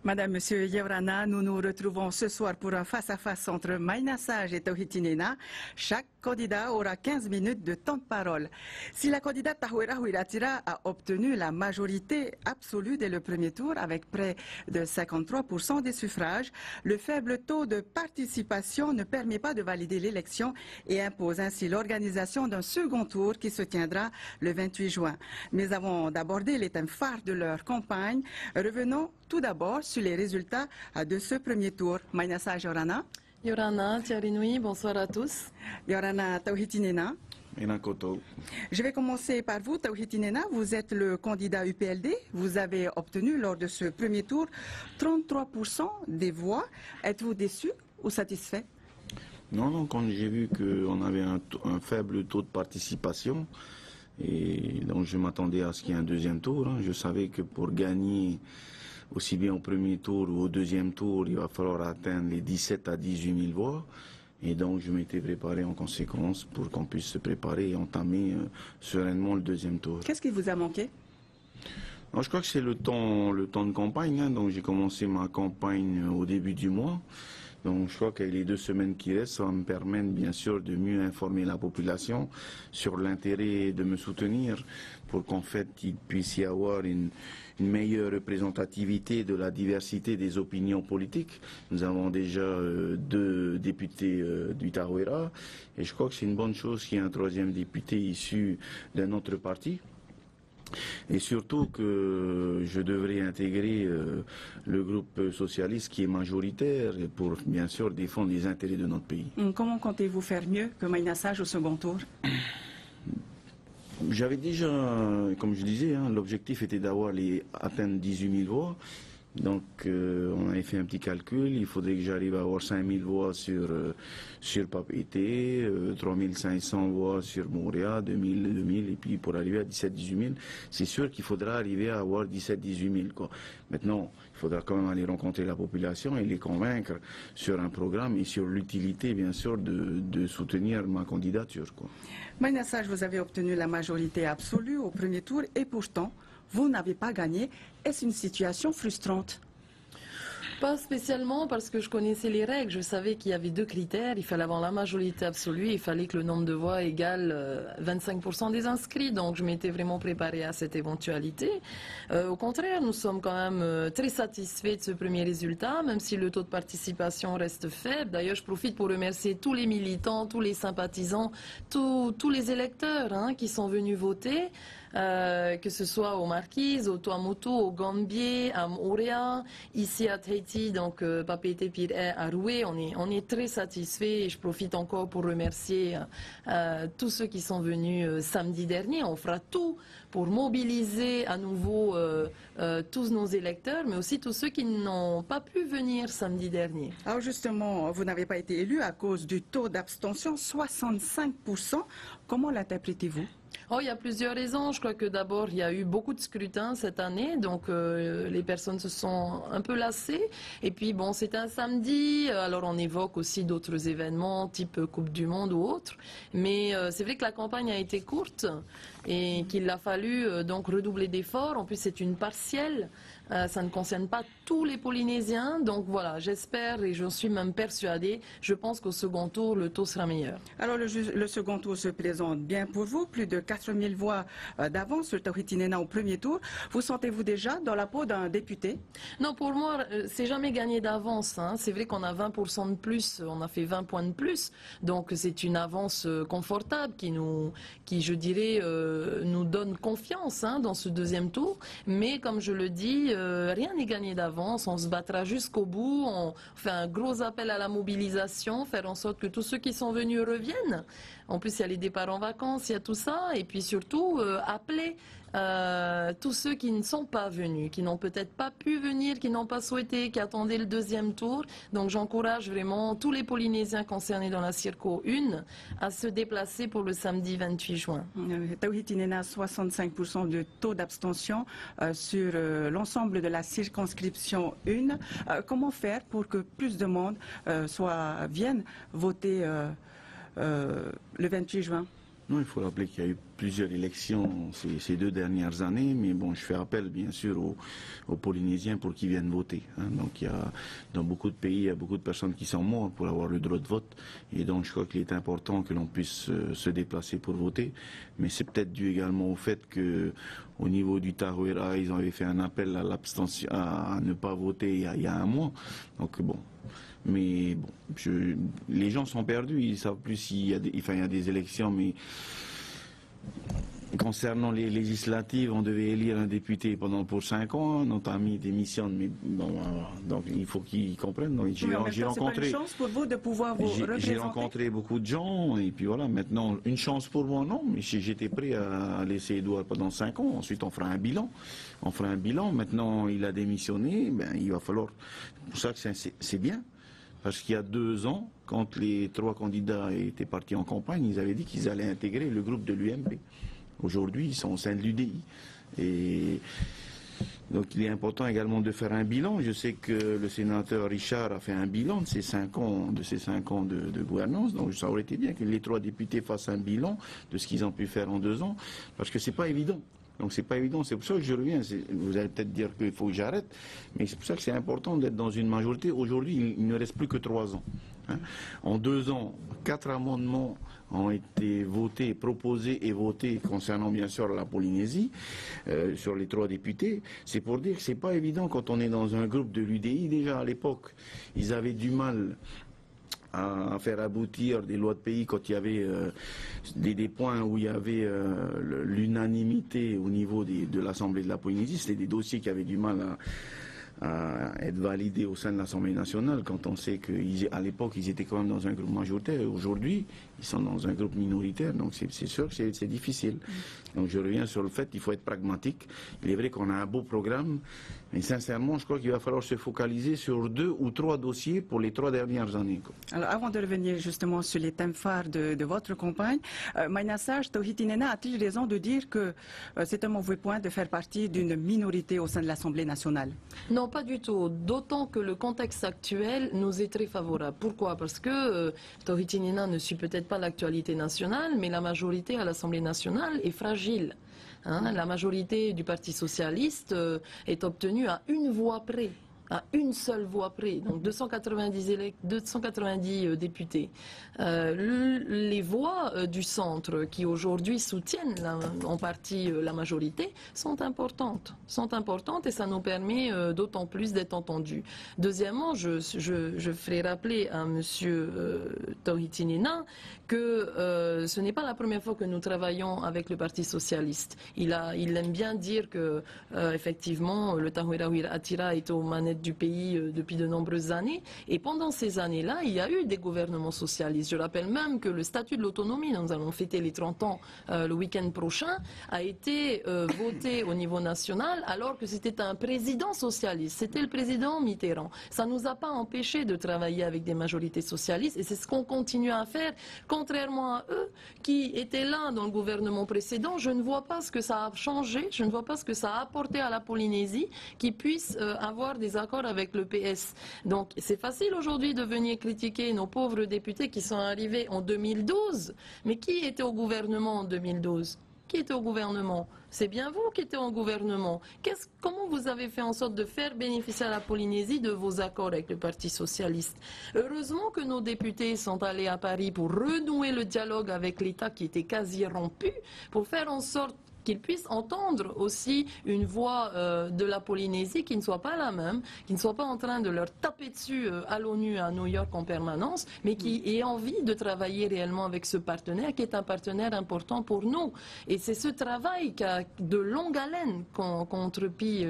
Madame, Monsieur Yorana, nous nous retrouvons ce soir pour un face-à-face entre Maïna Sage et Tawhiti Nena. Chaque candidat aura 15 minutes de temps de parole. Si la candidate Tahouera Huiratira a obtenu la majorité absolue dès le premier tour avec près de 53% des suffrages, le faible taux de participation ne permet pas de valider l'élection et impose ainsi l'organisation d'un second tour qui se tiendra le 28 juin. Mais avant d'aborder les thèmes phares de leur campagne, revenons tout d'abord sur les résultats de ce premier tour. Maïna Sage Yorana. Yorana, Tiarinoui, bonsoir à tous. Yorana Tawhiti Nena. Je vais commencer par vous, Tawhiti Nena. Vous êtes le candidat UPLD. Vous avez obtenu lors de ce premier tour 33% des voix. Êtes-vous déçu ou satisfait? Non, quand j'ai vu qu'on avait un faible taux de participation, et donc je m'attendais à ce qu'il y ait un deuxième tour. Je savais que pour gagner aussi bien au premier tour ou au deuxième tour, il va falloir atteindre les 17 à 18 000 voix. Et donc je m'étais préparé en conséquence pour qu'on puisse se préparer et entamer sereinement le deuxième tour. Qu'est-ce qui vous a manqué? Alors, je crois que c'est le temps de campagne. Donc j'ai commencé ma campagne au début du mois. Donc je crois que les 2 semaines qui restent, ça va me permettre bien sûr de mieux informer la population sur l'intérêt de me soutenir pour qu'en fait il puisse y avoir une meilleure représentativité de la diversité des opinions politiques. Nous avons déjà 2 députés du Tahouera et je crois que c'est une bonne chose qu'il y ait un 3e député issu d'un autre parti. Et surtout que je devrais intégrer le groupe socialiste qui est majoritaire pour bien sûr défendre les intérêts de notre pays. Comment comptez-vous faire mieux que Maïna Sage au second tour? J'avais déjà, comme je disais, l'objectif était atteindre 18 000 voix. Donc on avait fait un petit calcul, il faudrait que j'arrive à avoir 5 000 voix sur Papeete, 3 500 voix sur Montréal, 2 000, et puis pour arriver à 17 000 18 000, c'est sûr qu'il faudra arriver à avoir 17 18 000 quoi. Maintenant, il faudra quand même aller rencontrer la population et les convaincre sur un programme et sur l'utilité bien sûr de soutenir ma candidature quoi. Maïna Sage, vous avez obtenu la majorité absolue au premier tour et pourtant, vous n'avez pas gagné. Est-ce une situation frustrante? Pas spécialement parce que je connaissais les règles. Je savais qu'il y avait 2 critères. Il fallait avoir la majorité absolue. Il fallait que le nombre de voix égale 25% des inscrits. Donc je m'étais vraiment préparée à cette éventualité. Au contraire, nous sommes quand même très satisfaits de ce premier résultat, même si le taux de participation reste faible. D'ailleurs, je profite pour remercier tous les militants, tous les sympathisants, tous les électeurs qui sont venus voter. Que ce soit aux Marquises, au Tuamotu, au Gambier, à Montréal, ici à Tahiti, donc Papeete Pire à Roué, on est très satisfaits et je profite encore pour remercier tous ceux qui sont venus samedi dernier. On fera tout pour mobiliser à nouveau tous nos électeurs, mais aussi tous ceux qui n'ont pas pu venir samedi dernier. Alors justement, vous n'avez pas été élu à cause du taux d'abstention, 65%. Comment l'interprétez-vous? Il y a plusieurs raisons. Je crois que d'abord, il y a eu beaucoup de scrutins cette année, donc les personnes se sont un peu lassées. Et puis, bon, c'est un samedi, alors on évoque aussi d'autres événements, type Coupe du Monde ou autre. Mais c'est vrai que la campagne a été courte et qu'il a fallu donc redoubler d'efforts. En plus, c'est une partielle. Ça ne concerne pas tous les Polynésiens. Donc voilà, j'espère et j'en suis même persuadée. Je pense qu'au second tour, le taux sera meilleur. Alors le second tour se présente bien pour vous. Plus de 4 000 voix d'avance sur Tawhiti Nena au premier tour. Vous sentez-vous déjà dans la peau d'un député? Non, pour moi, c'est jamais gagné d'avance. C'est vrai qu'on a 20% de plus, on a fait 20 points de plus. Donc c'est une avance confortable qui je dirais, nous donne confiance dans ce deuxième tour. Mais comme je le dis, rien n'est gagné d'avance. On se battra jusqu'au bout. On fait un gros appel à la mobilisation, faire en sorte que tous ceux qui sont venus reviennent. En plus, il y a les départs en vacances, il y a tout ça. Et puis surtout, appeler tous ceux qui ne sont pas venus, qui n'ont peut-être pas pu venir, qui n'ont pas souhaité, qui attendaient le deuxième tour. Donc j'encourage vraiment tous les Polynésiens concernés dans la Circo 1 à se déplacer pour le samedi 28 juin. Tawhiti Nena, 65% de taux d'abstention sur l'ensemble de la circonscription 1. Comment faire pour que plus de monde vienne voter le 28 juin? Non, il faut rappeler qu'il y a eu plusieurs élections ces 2 dernières années, mais bon, je fais appel bien sûr aux Polynésiens pour qu'ils viennent voter. Hein. Donc dans beaucoup de pays, il y a beaucoup de personnes qui sont mortes pour avoir le droit de vote, et donc je crois qu'il est important que l'on puisse se déplacer pour voter, mais c'est peut-être dû également au fait que au niveau du Tahuera, ils avaient fait un appel à l'abstention, à ne pas voter il y a un mois. Donc bon. Mais bon, les gens sont perdus, ils ne savent plus s'il y a il y a des élections, mais concernant les législatives, on devait élire un député pour 5 ans, notre ami démissionne, mais bon, donc il faut qu'ils comprennent. Donc, j'ai rencontré. C'est pas une chance pour vous de pouvoir vous représenter. J'ai rencontré beaucoup de gens, et puis voilà, maintenant, une chance pour moi, non, mais j'étais prêt à laisser Edouard pendant 5 ans, ensuite on fera un bilan. Maintenant il a démissionné, ben, il va falloir, c'est pour ça que c'est bien. Parce qu'il y a 2 ans, quand les 3 candidats étaient partis en campagne, ils avaient dit qu'ils allaient intégrer le groupe de l'UMP. Aujourd'hui, ils sont au sein de l'UDI. Et donc il est important également de faire un bilan. Je sais que le sénateur Richard a fait un bilan de ces 5 ans, de gouvernance. Donc ça aurait été bien que les 3 députés fassent un bilan de ce qu'ils ont pu faire en 2 ans. Parce que c'est pas évident. Donc c'est pas évident, c'est pour ça que je reviens. Vous allez peut-être dire qu'il faut que j'arrête, mais c'est pour ça que c'est important d'être dans une majorité. Aujourd'hui, il ne reste plus que 3 ans. Hein. En 2 ans, 4 amendements ont été votés, proposés et votés concernant bien sûr la Polynésie, sur les 3 députés. C'est pour dire que c'est pas évident quand on est dans un groupe de l'UDI. Déjà à l'époque, ils avaient du mal à faire aboutir des lois de pays quand il y avait des points où il y avait l'unanimité au niveau de l'Assemblée de la Polynésie. C'était des dossiers qui avaient du mal à être validés au sein de l'Assemblée nationale, quand on sait qu'à l'époque ils étaient quand même dans un groupe majoritaire. Aujourd'hui ils sont dans un groupe minoritaire, donc c'est sûr que c'est difficile. Donc je reviens sur le fait qu'il faut être pragmatique. Il est vrai qu'on a un beau programme, mais sincèrement je crois qu'il va falloir se focaliser sur 2 ou 3 dossiers pour les 3 dernières années. Alors avant de revenir justement sur les thèmes phares de votre campagne, Maïnassage Tohitinena a-t-il raison de dire que c'est un mauvais point de faire partie d'une minorité au sein de l'Assemblée nationale? Non, pas du tout. D'autant que le contexte actuel nous est très favorable. Pourquoi? Parce que Tohitinena ne suit peut-être pas l'actualité nationale, mais la majorité à l'Assemblée nationale est fragile. Hein, la majorité du Parti socialiste est obtenue à 1 voix près. À 1 seule voix près, donc 290 députés. Les voix du centre qui aujourd'hui soutiennent en partie la majorité sont importantes et ça nous permet d'autant plus d'être entendus. Deuxièmement, je ferai rappeler à M. Tohitinena que ce n'est pas la première fois que nous travaillons avec le Parti socialiste. Il aime bien dire que effectivement le Tahuera Atira est aux manettes du pays depuis de nombreuses années, et pendant ces années-là, il y a eu des gouvernements socialistes. Je rappelle même que le statut de l'autonomie, nous allons fêter les 30 ans le week-end prochain, a été voté au niveau national alors que c'était un président socialiste, c'était le président Mitterrand. Ça ne nous a pas empêché de travailler avec des majorités socialistes, et c'est ce qu'on continue à faire, contrairement à eux qui étaient là dans le gouvernement précédent. Je ne vois pas ce que ça a changé, je ne vois pas ce que ça a apporté à la Polynésie qui puisse avoir des accords avec le PS. Donc c'est facile aujourd'hui de venir critiquer nos pauvres députés qui sont arrivés en 2012. Mais qui était au gouvernement en 2012? Qui était au gouvernement? C'est bien vous qui étiez au gouvernement. Comment vous avez fait en sorte de faire bénéficier à la Polynésie de vos accords avec le Parti socialiste? Heureusement que nos députés sont allés à Paris pour renouer le dialogue avec l'État qui était quasi rompu, pour faire en sorte qu'ils puissent entendre aussi une voix de la Polynésie qui ne soit pas la même, qui ne soit pas en train de leur taper dessus à l'ONU, à New York en permanence, mais qui ait envie de travailler réellement avec ce partenaire qui est un partenaire important pour nous. Et c'est ce travail de longue haleine qu'ont entrepris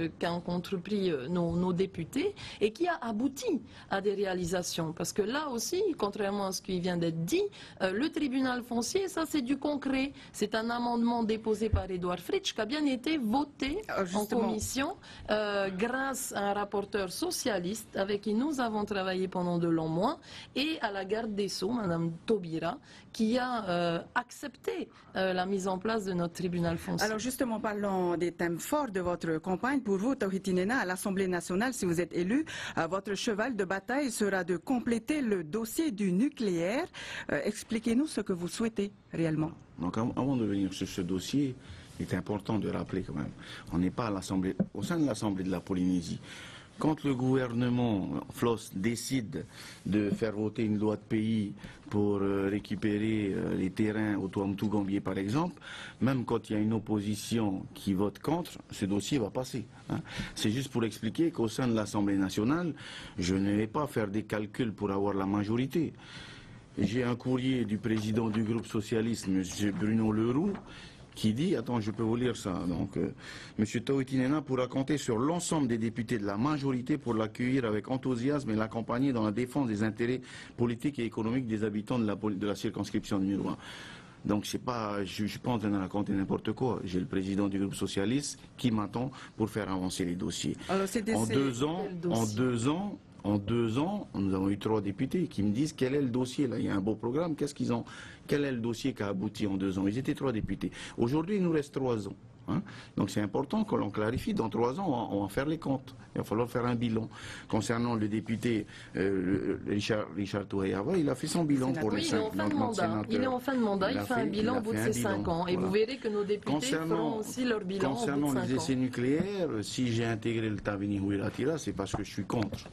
nos députés et qui a abouti à des réalisations. Parce que là aussi, contrairement à ce qui vient d'être dit, le tribunal foncier, ça c'est du concret. C'est un amendement déposé par Edouard Fritsch qui a bien été voté en commission grâce à un rapporteur socialiste avec qui nous avons travaillé pendant de longs mois, et à la garde des Sceaux, Mme Taubira, qui a accepté la mise en place de notre tribunal foncier. Alors justement, parlons des thèmes forts de votre campagne. Pour vous, Tohitinena, à l'Assemblée nationale, si vous êtes élu, votre cheval de bataille sera de compléter le dossier du nucléaire. Expliquez-nous ce que vous souhaitez réellement. Donc avant de venir sur ce dossier, il est important de rappeler quand même, on n'est pas à l'Assemblée, au sein de l'Assemblée de la Polynésie. Quand le gouvernement FLOS décide de faire voter une loi de pays pour récupérer les terrains au Tuamotu-Gambier par exemple, même quand il y a une opposition qui vote contre, ce dossier va passer. Hein. C'est juste pour expliquer qu'au sein de l'Assemblée nationale, je ne vais pas faire des calculs pour avoir la majorité. J'ai un courrier du président du groupe socialiste, M. Bruno Leroux, qui dit, attends, je peux vous lire ça, donc, M. Tawitinena pourra compter sur l'ensemble des députés de la majorité pour l'accueillir avec enthousiasme et l'accompagner dans la défense des intérêts politiques et économiques des habitants de la circonscription numéro 1. Donc je ne suis pas en train de raconter n'importe quoi. J'ai le président du groupe socialiste qui m'attend pour faire avancer les dossiers. Alors, En 2 ans, nous avons eu 3 députés qui me disent quel est le dossier. Là, il y a un beau programme. Quel est le dossier qui a abouti en 2 ans? Ils étaient 3 députés. Aujourd'hui, il nous reste 3 ans. Hein. Donc c'est important que l'on clarifie. Dans 3 ans, on va faire les comptes. Il va falloir faire un bilan. Concernant le député Richard Touayava, il a fait son bilan pour les 5 ans. Il est en fin de mandat, il fait un bilan au bout de ses 5 ans. Et vous verrez que nos députés feront aussi leur bilan au bout de 5 ans. Concernant les essais nucléaires, si j'ai intégré le Tavini Huiratira, c'est parce que je suis contre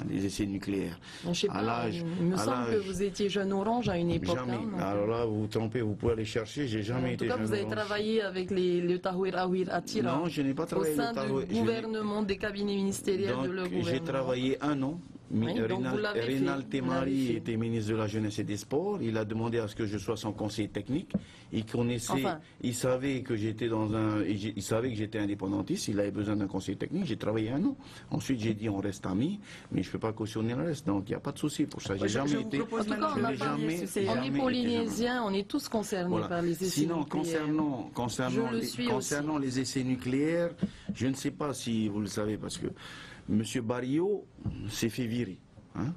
les essais nucléaires. Je sais pas, il me semble que vous étiez jeune orange à une époque. Jamais. Alors là, vous vous trompez, vous pouvez aller chercher, j'ai jamais été jeune orange. En tout cas, vous avez travaillé avec le Tahuira Huiratira. Non, je n'ai pas travaillé au sein du gouvernement, des cabinets ministériels de le gouvernement. J'ai travaillé 1 an. Rinal Temari était ministre de la Jeunesse et des Sports. Il a demandé à ce que je sois son conseiller technique. Il connaissait, il savait que j'étais il savait que j'étais indépendantiste. Il avait besoin d'un conseiller technique. J'ai travaillé 1 an. Ensuite, j'ai dit on reste amis, mais je ne peux pas cautionner le reste. Donc, il n'y a pas de souci pour ça. J'ai jamais été. En tout cas, on est polynésiens, on est tous concernés par les essais nucléaires. Sinon, concernant les essais nucléaires, je ne sais pas si vous le savez parce que M. Barrio s'est fait virer. Hein.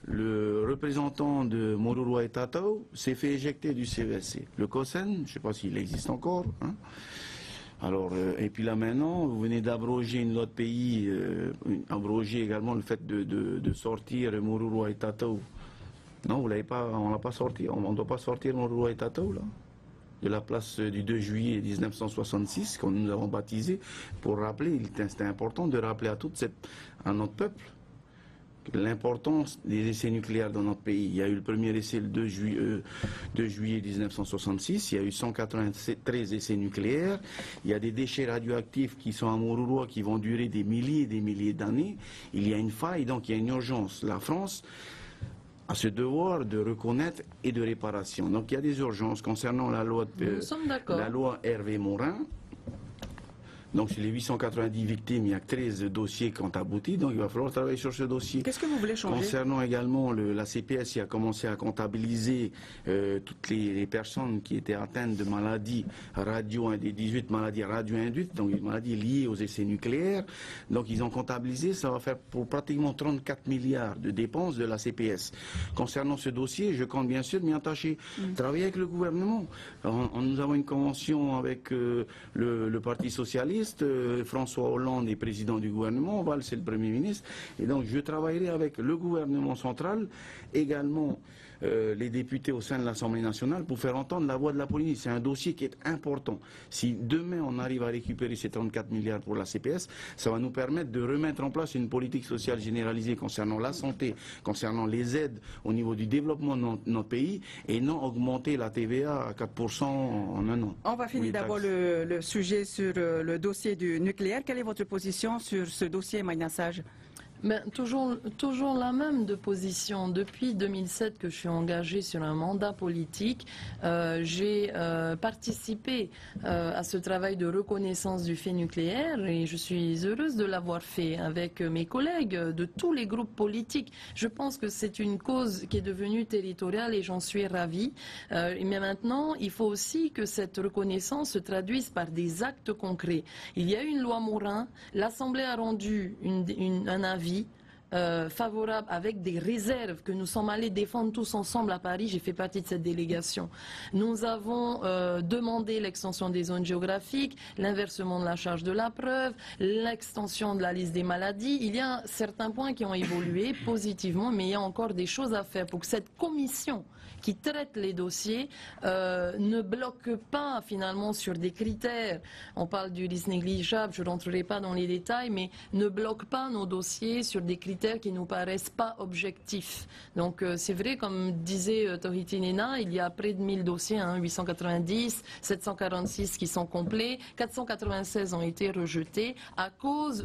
Le représentant de Moruroa et Tatao s'est fait éjecter du CVSC. Le COSEN, je ne sais pas s'il existe encore. Hein. Alors, et puis là maintenant, vous venez d'abroger une loi de pays, abroger également le fait de sortir Moruroa et Tatao. Non, vous l'avez pas, on l'a pas sorti. On ne doit pas sortir Moruroa et Tatao là. De la place du 2 juillet 1966, qu'on nous avons baptisé, pour rappeler, c'était important de rappeler à notre peuple l'importance des essais nucléaires dans notre pays. Il y a eu le premier essai le 2 juillet 1966, il y a eu 193 essais nucléaires, il y a des déchets radioactifs qui sont à Moruroa qui vont durer des milliers et des milliers d'années. Il y a une faille, donc il y a une urgence. La France à ce devoir de reconnaître et de réparation. Donc il y a des urgences concernant la loi Hervé Morin. Donc sur les 890 victimes, il y a 13 dossiers qui ont abouti, donc il va falloir travailler sur ce dossier. Qu'est-ce que vous voulez changer? Concernant également la CPS, qui a commencé à comptabiliser toutes les personnes qui étaient atteintes de maladies des 18 maladies radio-induites, donc des maladies liées aux essais nucléaires. Donc ils ont comptabilisé, ça va faire pour pratiquement 34 milliards de dépenses de la CPS. Concernant ce dossier, je compte bien sûr m'y attacher, travailler avec le gouvernement. Nous avons une convention avec le Parti socialiste. François Hollande est président du gouvernement, Valls c'est le Premier ministre, et donc je travaillerai avec le gouvernement central, également les députés au sein de l'Assemblée nationale pour faire entendre la voix de la Polynésie. C'est un dossier qui est important. Si demain on arrive à récupérer ces 34 milliards pour la CPS, ça va nous permettre de remettre en place une politique sociale généralisée concernant la santé, concernant les aides au niveau du développement de notre pays, et non augmenter la TVA à 4% en 1 an. On va finir d'abord le sujet sur le dossier du nucléaire. Quelle est votre position sur ce dossier, Maïna Sage? Toujours la même de position. Depuis 2007 que je suis engagée sur un mandat politique, j'ai participé à ce travail de reconnaissance du fait nucléaire et je suis heureuse de l'avoir fait avec mes collègues de tous les groupes politiques. Je pense que c'est une cause qui est devenue territoriale et j'en suis ravie. Mais maintenant, il faut aussi que cette reconnaissance se traduise par des actes concrets. Il y a eu une loi Morin, l'Assemblée a rendu un avis. favorable avec des réserves que nous sommes allés défendre tous ensemble à Paris. J'ai fait partie de cette délégation. Nous avons demandé l'extension des zones géographiques, l'inversement de la charge de la preuve, l'extension de la liste des maladies. Il y a certains points qui ont évolué positivement, mais il y a encore des choses à faire pour que cette commission qui traite les dossiers ne bloque pas finalement sur des critères. On parle du risque négligeable, je ne rentrerai pas dans les détails, mais ne bloque pas nos dossiers sur des critères qui ne nous paraissent pas objectifs. Donc c'est vrai, comme disait Tohiti Nena, il y a près de 1000 dossiers, 890, 746 qui sont complets, 496 ont été rejetés à cause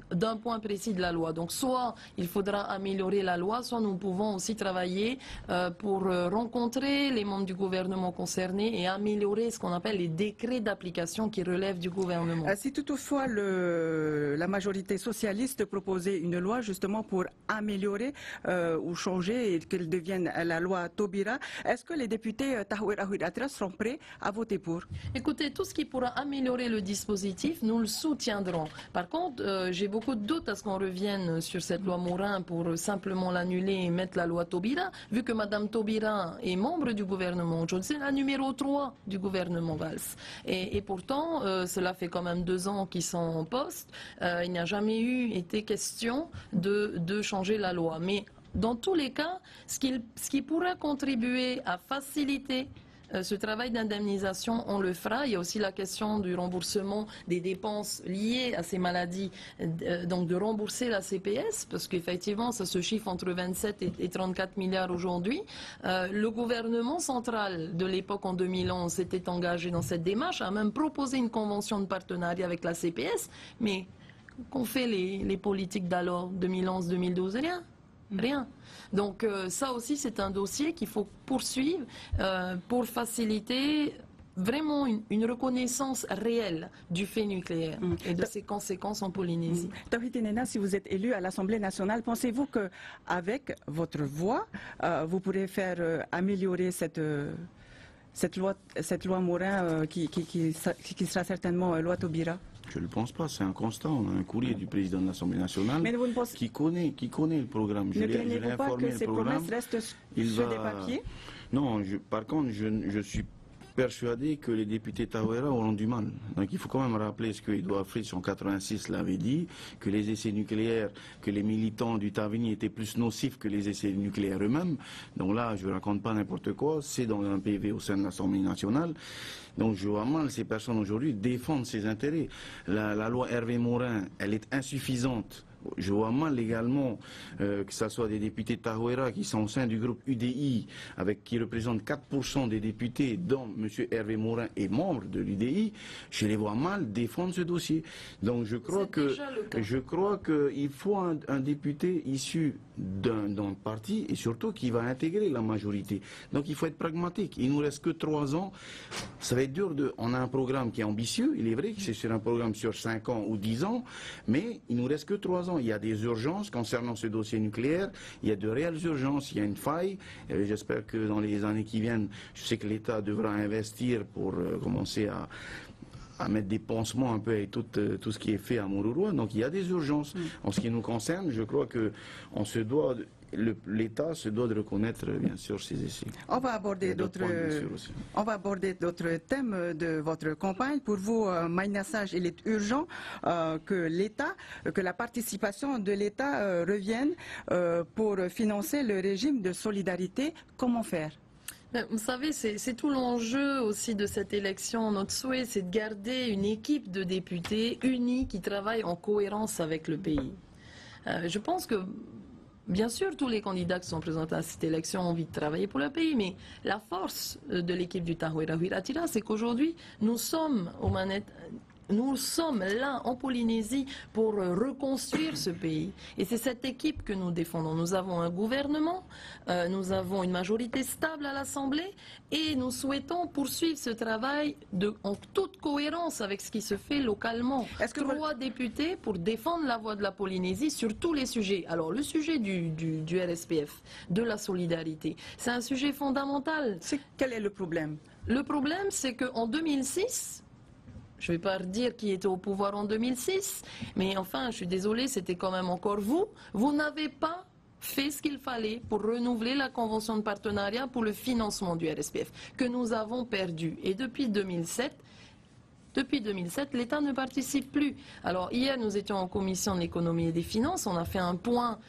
d'un point précis de la loi. Donc soit il faudra améliorer la loi, soit nous pouvons aussi travailler pour rencontrer les membres du gouvernement concernés et améliorer ce qu'on appelle les décrets d'application qui relèvent du gouvernement. Si toutefois la majorité socialiste proposait une loi justement pour améliorer ou changer et qu'elle devienne la loi Taubira, est-ce que les députés Tahouera Huiratira seront prêts à voter pour? Écoutez, tout ce qui pourra améliorer le dispositif, nous le soutiendrons. Par contre, j'ai beaucoup de doutes à ce qu'on revienne sur cette loi Morin pour simplement l'annuler et mettre la loi Taubira, vu que Madame Taubira est membre du gouvernement. C'est la numéro 3 du gouvernement Valls. Et pourtant, cela fait quand même 2 ans qu'ils sont en poste. Il n'y a jamais été question de changer la loi. Mais dans tous les cas, ce qui pourra contribuer à faciliter ce travail d'indemnisation, on le fera. Il y a aussi la question du remboursement des dépenses liées à ces maladies, donc de rembourser la CPS, parce qu'effectivement, ça se chiffre entre 27 et 34 milliards aujourd'hui. Le gouvernement central de l'époque, en 2011, s'était engagé dans cette démarche, a même proposé une convention de partenariat avec la CPS, mais qu'ont fait les politiques d'alors, 2011-2012? Rien. Donc ça aussi, c'est un dossier qu'il faut poursuivre pour faciliter vraiment une reconnaissance réelle du fait nucléaire et de ses conséquences en Polynésie. Tohiti Nena, si vous êtes élu à l'Assemblée nationale, pensez-vous qu'avec votre voix, vous pourrez faire améliorer cette loi Morin qui sera certainement loi Taubira? Je ne le pense pas, c'est un constat. On a un courrier du président de l'Assemblée nationale qui connaît le programme. Ne craignez-vous pas que ces promesses restent sur des papiers? Non, par contre, je suis persuadé que les députés Tahouera auront du mal. Donc il faut quand même rappeler ce que Edouard Fritz en 86 l'avait dit, que les essais nucléaires, que les militants du Tavini étaient plus nocifs que les essais nucléaires eux-mêmes. Donc là, je ne raconte pas n'importe quoi, c'est dans un PV au sein de l'Assemblée nationale. Donc je vois mal ces personnes aujourd'hui défendre ces intérêts. La loi Hervé Morin, elle est insuffisante. Je vois mal également que ce soit des députés Tahouera qui sont au sein du groupe UDI, qui représentent 4% des députés, dont M. Hervé Morin est membre de l'UDI, je les vois mal défendre ce dossier. Donc je crois qu'il faut un député issu d'un parti et surtout qui va intégrer la majorité. Donc il faut être pragmatique. Il nous reste que 3 ans. Ça va être dur on a un programme qui est ambitieux, il est vrai que c'est sur un programme sur 5 ans ou 10 ans, mais il nous reste que 3 ans. Il y a des urgences concernant ce dossier nucléaire, il y a de réelles urgences, il y a une faille. J'espère que dans les années qui viennent, je sais que l'État devra investir pour commencer à mettre des pansements un peu avec tout ce qui est fait à Mururoa. Donc il y a des urgences. En ce qui nous concerne, je crois que l'État se doit de reconnaître bien sûr ces essais. On va aborder d'autres thèmes de votre campagne. Pour vous, Maïnassage, il est urgent que la participation de l'État revienne pour financer le régime de solidarité. Comment faire? Vous savez, c'est tout l'enjeu aussi de cette élection. Notre souhait, c'est de garder une équipe de députés unis qui travaillent en cohérence avec le pays. Je pense que bien sûr, tous les candidats qui sont présentés à cette élection ont envie de travailler pour le pays, mais la force de l'équipe du Tahouera Huiratira, c'est qu'aujourd'hui, nous sommes aux manettes. Nous sommes là en Polynésie pour reconstruire ce pays. Et c'est cette équipe que nous défendons. Nous avons un gouvernement, nous avons une majorité stable à l'Assemblée et nous souhaitons poursuivre ce travail en toute cohérence avec ce qui se fait localement. 3 députés pour défendre la voix de la Polynésie sur tous les sujets. Alors le sujet du RSPF, de la solidarité, c'est un sujet fondamental. Quel est le problème? Le problème, c'est qu'en 2006, Je ne vais pas dire qui était au pouvoir en 2006, mais enfin, je suis désolée, c'était quand même encore vous. Vous n'avez pas fait ce qu'il fallait pour renouveler la convention de partenariat pour le financement du RSPF, que nous avons perdu. Et depuis 2007, l'État ne participe plus. Alors hier, nous étions en commission de l'économie et des finances. On a fait un point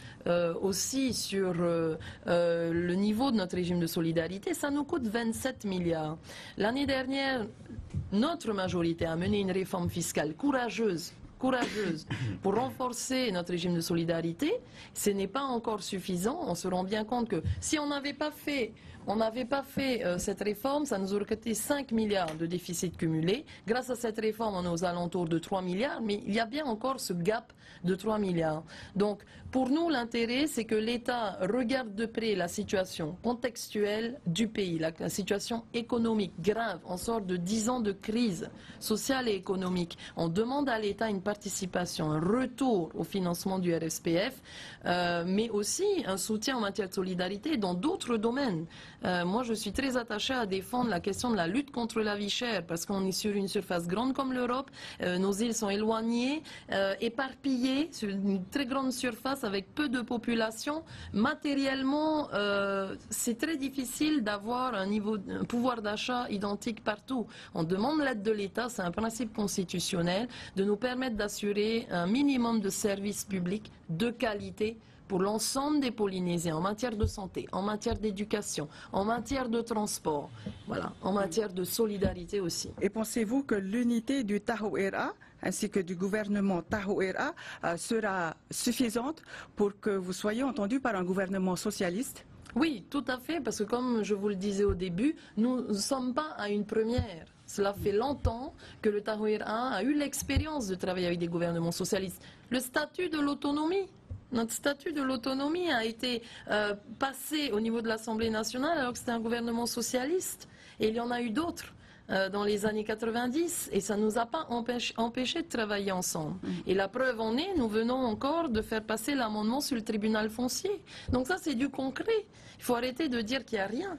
aussi sur le niveau de notre régime de solidarité. Ça nous coûte 27 milliards. L'année dernière, notre majorité a mené une réforme fiscale courageuse pour renforcer notre régime de solidarité. Ce n'est pas encore suffisant. On se rend bien compte que si on n'avait pas fait cette réforme, ça nous aurait coûté 5 milliards de déficit cumulé. Grâce à cette réforme, on est aux alentours de 3 milliards, mais il y a bien encore ce gap de 3 milliards. Donc, pour nous, l'intérêt, c'est que l'État regarde de près la situation contextuelle du pays, la situation économique grave. On sort de 10 ans de crise sociale et économique. On demande à l'État une participation, un retour au financement du RSPF, mais aussi un soutien en matière de solidarité dans d'autres domaines. Moi, je suis très attachée à défendre la question de la lutte contre la vie chère, parce qu'on est sur une surface grande comme l'Europe, nos îles sont éloignées, éparpillées sur une très grande surface avec peu de population. Matériellement, c'est très difficile d'avoir un pouvoir d'achat identique partout. On demande l'aide de l'État, c'est un principe constitutionnel, de nous permettre d'assurer un minimum de services publics de qualité pour l'ensemble des Polynésiens en matière de santé, en matière d'éducation, en matière de transport, voilà, en matière de solidarité aussi. Et pensez-vous que l'unité du Tahoeraa ainsi que du gouvernement Tahoeraa sera suffisante pour que vous soyez entendu par un gouvernement socialiste? Oui, tout à fait, parce que comme je vous le disais au début, nous ne sommes pas à une première. Cela fait longtemps que le Tahoeraa a eu l'expérience de travailler avec des gouvernements socialistes. Le statut de l'autonomie. Notre statut de l'autonomie a été passé au niveau de l'Assemblée nationale alors que c'était un gouvernement socialiste. Et il y en a eu d'autres dans les années 90 et ça ne nous a pas empêché de travailler ensemble. Et la preuve en est, nous venons encore de faire passer l'amendement sur le tribunal foncier. Donc ça, c'est du concret. Il faut arrêter de dire qu'il n'y a rien.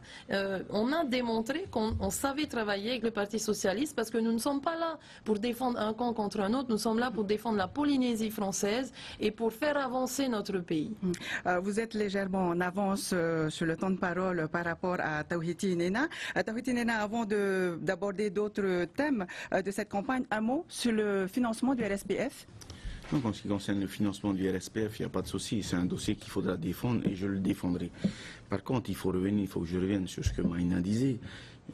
On a démontré qu'on savait travailler avec le Parti socialiste parce que nous ne sommes pas là pour défendre un camp contre un autre. Nous sommes là pour défendre la Polynésie française et pour faire avancer notre pays. Vous êtes légèrement en avance sur le temps de parole par rapport à Tauhiti Nena. Tauhiti Nena, avant d'aborder d'autres thèmes de cette campagne, un mot sur le financement du RSPF? Donc, en ce qui concerne le financement du RSPF, il n'y a pas de souci. C'est un dossier qu'il faudra défendre et je le défendrai. Par contre, il faut que je revienne sur ce que Maïna disait.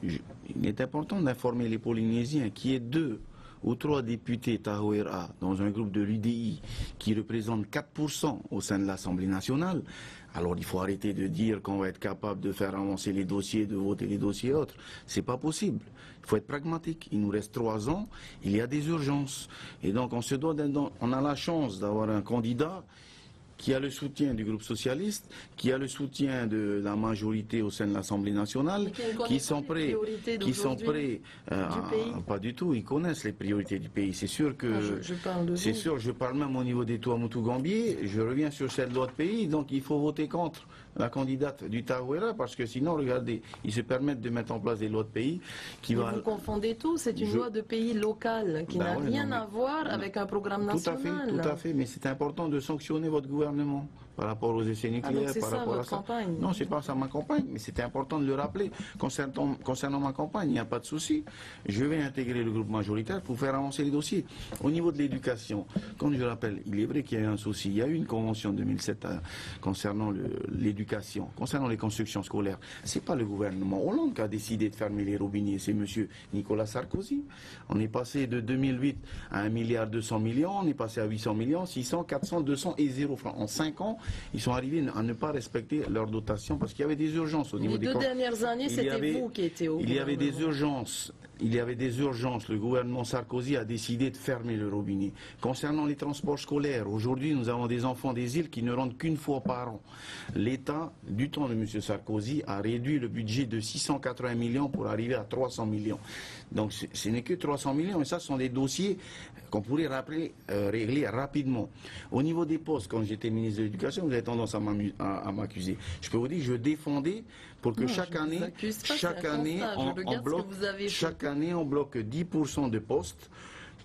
Il est important d'informer les Polynésiens qu'il y ait 2 ou 3 députés Tahoeraa dans un groupe de l'UDI qui représente 4% au sein de l'Assemblée nationale. Alors il faut arrêter de dire qu'on va être capable de faire avancer les dossiers, de voter les dossiers autres. C'est pas possible. Il faut être pragmatique. Il nous reste 3 ans. Il y a des urgences. Et donc on a la chance d'avoir un candidat qui a le soutien du groupe socialiste, qui a le soutien de la majorité au sein de l'Assemblée nationale, qui sont prêts, pas du tout, ils connaissent les priorités du pays. C'est sûr que, je parle même au niveau des Tuamotu Gambier, je reviens sur cette loi de pays, donc il faut voter contre la candidate du Tahoeraa, parce que sinon, regardez, ils se permettent de mettre en place des lois de pays qui vont... Vous confondez tout, c'est une loi de pays locale qui n'a rien à voir avec un programme national. Tout à fait, mais c'est important de sanctionner votre gouvernement par rapport aux essais nucléaires, par rapport à ça. Campagne. Non, c'est pas ça ma campagne, mais c'était important de le rappeler. Concernant ma campagne, il n'y a pas de souci. Je vais intégrer le groupe majoritaire pour faire avancer les dossiers. Au niveau de l'éducation, comme je rappelle, il est vrai qu'il y a eu un souci. Il y a eu une convention de 2007 concernant l'éducation, concernant les constructions scolaires. C'est pas le gouvernement Hollande qui a décidé de fermer les robinets, c'est monsieur Nicolas Sarkozy. On est passé de 2008 à 1,2 milliard, on est passé à 800 millions, 600, 400, 200 et 0 francs. En 5 ans, ils sont arrivés à ne pas respecter leur dotation parce qu'il y avait des urgences au niveau des... Les 2 dernières années, c'était vous qui étiez au gouvernement. Il y avait des urgences. Le gouvernement Sarkozy a décidé de fermer le robinet. Concernant les transports scolaires, aujourd'hui, nous avons des enfants des îles qui ne rentrent qu'une fois par an. L'État, du temps de M. Sarkozy, a réduit le budget de 680 millions pour arriver à 300 millions. Donc, ce n'est que 300 millions, et ça, ce sont des dossiers qu'on pourrait régler rapidement. Au niveau des postes, quand j'étais ministre de l'Éducation, vous avez tendance à m'accuser. Je peux vous dire que je défendais pour que chaque année, en bloc, chaque année, on bloque 10% de postes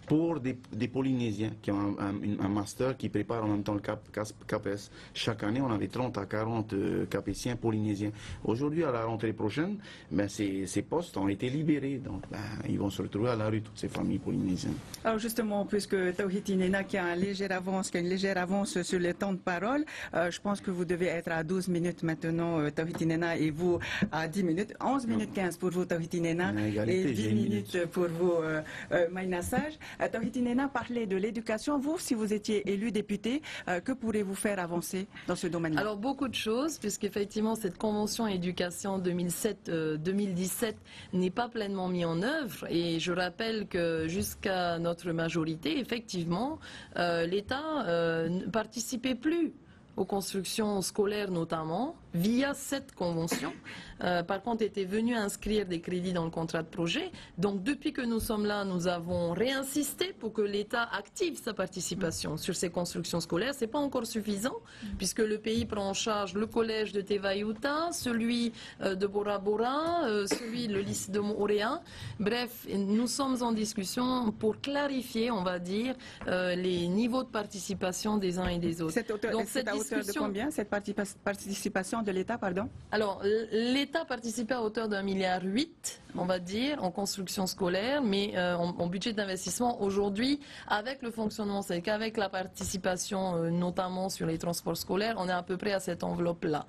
pour des Polynésiens qui ont un master qui prépare en même temps le CAPES. Chaque année, on avait 30 à 40 capétiens polynésiens. Aujourd'hui, à la rentrée prochaine, ben, ces postes ont été libérés. Donc, ben, ils vont se retrouver à la rue, toutes ces familles polynésiennes. Alors justement, puisque Tawhiti Nena qui a une légère avance sur les temps de parole, je pense que vous devez être à 12 minutes maintenant, Tawhiti Nena, et vous à 10 minutes, 11 minutes 15 pour vous, Tawhiti Nena, et 10 minutes pour vous, Maïna Sage. Tawhiti Nena parlait de l'éducation. Vous, si vous étiez élu député, que pourrez-vous faire avancer dans ce domaine-là? Alors beaucoup de choses, puisqu'effectivement cette convention éducation 2017 n'est pas pleinement mise en œuvre. Et je rappelle que jusqu'à notre majorité, effectivement, l'État ne participait plus aux constructions scolaires notamment, via cette convention. Par contre, était venu inscrire des crédits dans le contrat de projet. Donc, depuis que nous sommes là, nous avons réinsisté pour que l'État active sa participation sur ces constructions scolaires. C'est pas encore suffisant, puisque le pays prend en charge le collège de Tevayuta, celui de Bora Bora, le lycée de Moréa. Bref, nous sommes en discussion pour clarifier, on va dire, les niveaux de participation des uns et des autres. Donc, cette à hauteur de combien, cette participation de l'État, pardon? Alors, l'État participait à hauteur d'1,8 milliard, on va dire, en construction scolaire, mais en budget d'investissement aujourd'hui, avec le fonctionnement, c'est qu'avec la participation, notamment sur les transports scolaires, on est à peu près à cette enveloppe-là.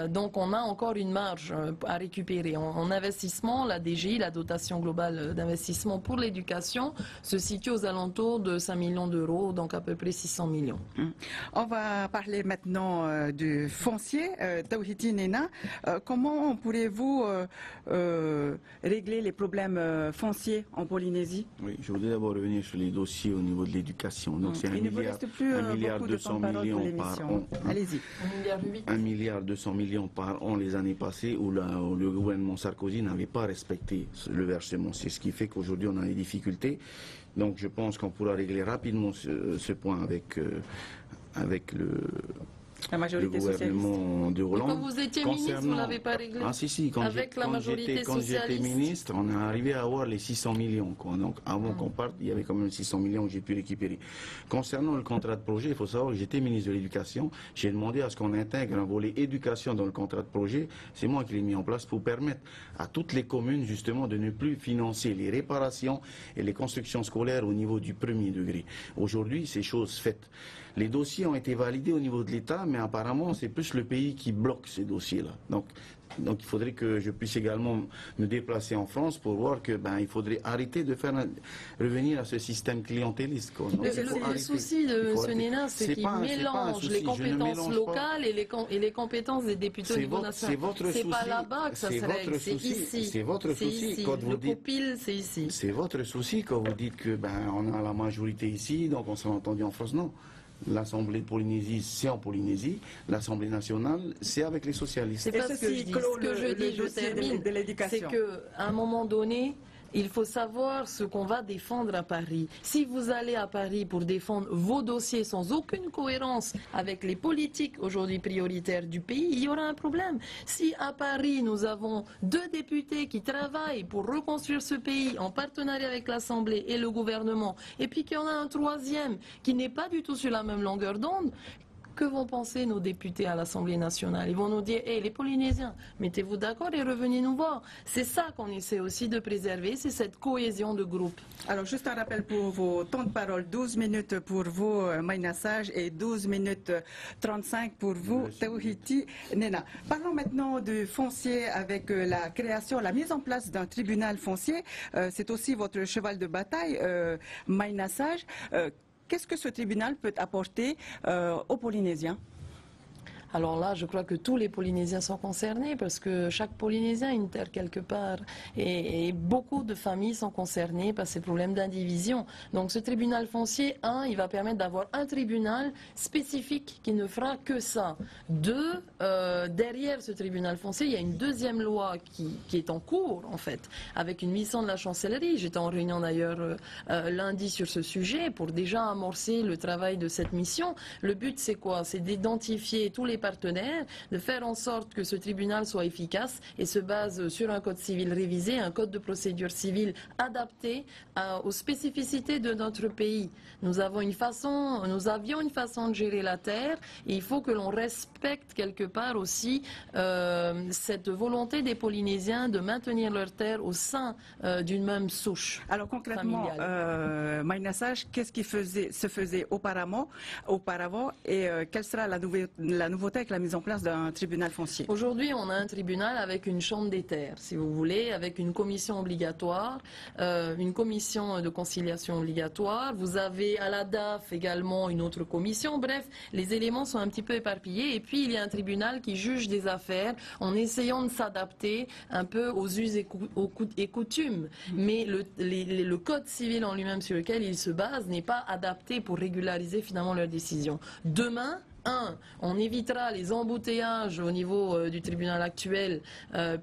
Donc, on a encore une marge à récupérer. En investissement, la DGI, la dotation globale d'investissement pour l'éducation, se situe aux alentours de 5 millions d'euros, donc à peu près 600 millions. On va parler maintenant du foncier. Tawhiti Nena, comment pourrez-vous régler les problèmes fonciers en Polynésie? Oui, je voudrais d'abord revenir sur les dossiers au niveau de l'éducation. Donc c'est 1,2 milliard 200 millions par an. Allez-y. 1,8 milliard 200 millions par an les années passées où le gouvernement Sarkozy n'avait pas respecté le versement. C'est ce qui fait qu'aujourd'hui on a des difficultés. Donc je pense qu'on pourra régler rapidement ce point avec la majorité gouvernement de Hollande. Quand vous étiez ministre, vous ne l'avez pas réglé? Ah si, quand j'étais ministre, on est arrivé à avoir les 600 millions. Quoi. Donc avant qu'on parte, il y avait quand même 600 millions que j'ai pu récupérer. Concernant le contrat de projet, il faut savoir que j'étais ministre de l'Éducation. J'ai demandé à ce qu'on intègre un volet éducation dans le contrat de projet. C'est moi qui l'ai mis en place pour permettre à toutes les communes justement de ne plus financer les réparations et les constructions scolaires au niveau du premier degré. Aujourd'hui, c'est chose faite. Les dossiers ont été validés au niveau de l'État, mais apparemment, c'est plus le pays qui bloque ces dossiers-là. Donc, il faudrait que je puisse également me déplacer en France pour voir que il faudrait arrêter de revenir à ce système clientéliste. Quoi. Donc, le souci de M. Nena, c'est qu'il mélange les compétences locales et les compétences des députés au niveau national. C'est pas là-bas que ça se règle, c'est ici. C'est votre souci quand vous dites. C'est ici. C'est votre souci quand vous dites que on a la majorité ici, donc on s'est entendu en France. Non. L'Assemblée de Polynésie, c'est en Polynésie. L'Assemblée nationale, c'est avec les socialistes. C'est pas ce que je dis. Ce que je dis, je termine, c'est qu'à un moment donné, il faut savoir ce qu'on va défendre à Paris. Si vous allez à Paris pour défendre vos dossiers sans aucune cohérence avec les politiques aujourd'hui prioritaires du pays, il y aura un problème. Si à Paris, nous avons 2 députés qui travaillent pour reconstruire ce pays en partenariat avec l'Assemblée et le gouvernement, et puis qu'il y en a un 3e qui n'est pas du tout sur la même longueur d'onde, que vont penser nos députés à l'Assemblée nationale? Ils vont nous dire, les Polynésiens, mettez-vous d'accord et revenez nous voir. C'est ça qu'on essaie aussi de préserver, c'est cette cohésion de groupe. Alors, juste un rappel pour vos temps de parole, 12 minutes pour vous, Maïna Sage, et 12 minutes 35 pour vous, Tawhiti Nena. Parlons maintenant du foncier avec la création, la mise en place d'un tribunal foncier. C'est aussi votre cheval de bataille, Maïna Sage. Qu'est-ce que ce tribunal peut apporter aux Polynésiens? Alors là, je crois que tous les Polynésiens sont concernés parce que chaque Polynésien a une terre quelque part et beaucoup de familles sont concernées par ces problèmes d'indivision. Donc ce tribunal foncier, il va permettre d'avoir un tribunal spécifique qui ne fera que ça. 2, derrière ce tribunal foncier, il y a une 2e loi qui est en cours en fait, avec une mission de la chancellerie. J'étais en réunion d'ailleurs lundi sur ce sujet pour déjà amorcer le travail de cette mission. Le but c'est quoi? C'est d'identifier tous les les partenaires de faire en sorte que ce tribunal soit efficace et se base sur un code civil révisé, un code de procédure civile adapté aux spécificités de notre pays. Nous avions une façon de gérer la terre et il faut que l'on respecte quelque part aussi cette volonté des Polynésiens de maintenir leur terre au sein d'une même souche. Alors concrètement, Maïna Sage, qu'est-ce qui se faisait auparavant et quelle sera la nouveauté avec la mise en place d'un tribunal foncier? Aujourd'hui, on a un tribunal avec une chambre des terres, si vous voulez, avec une commission obligatoire, une commission de conciliation obligatoire. Vous avez à la DAF également une autre commission. Bref, les éléments sont un petit peu éparpillés. Et puis, il y a un tribunal qui juge des affaires en essayant de s'adapter un peu aux us et coutumes. Mais le code civil en lui-même sur lequel il se base n'est pas adapté pour régulariser finalement leurs décisions. Demain, on évitera les embouteillages au niveau du tribunal actuel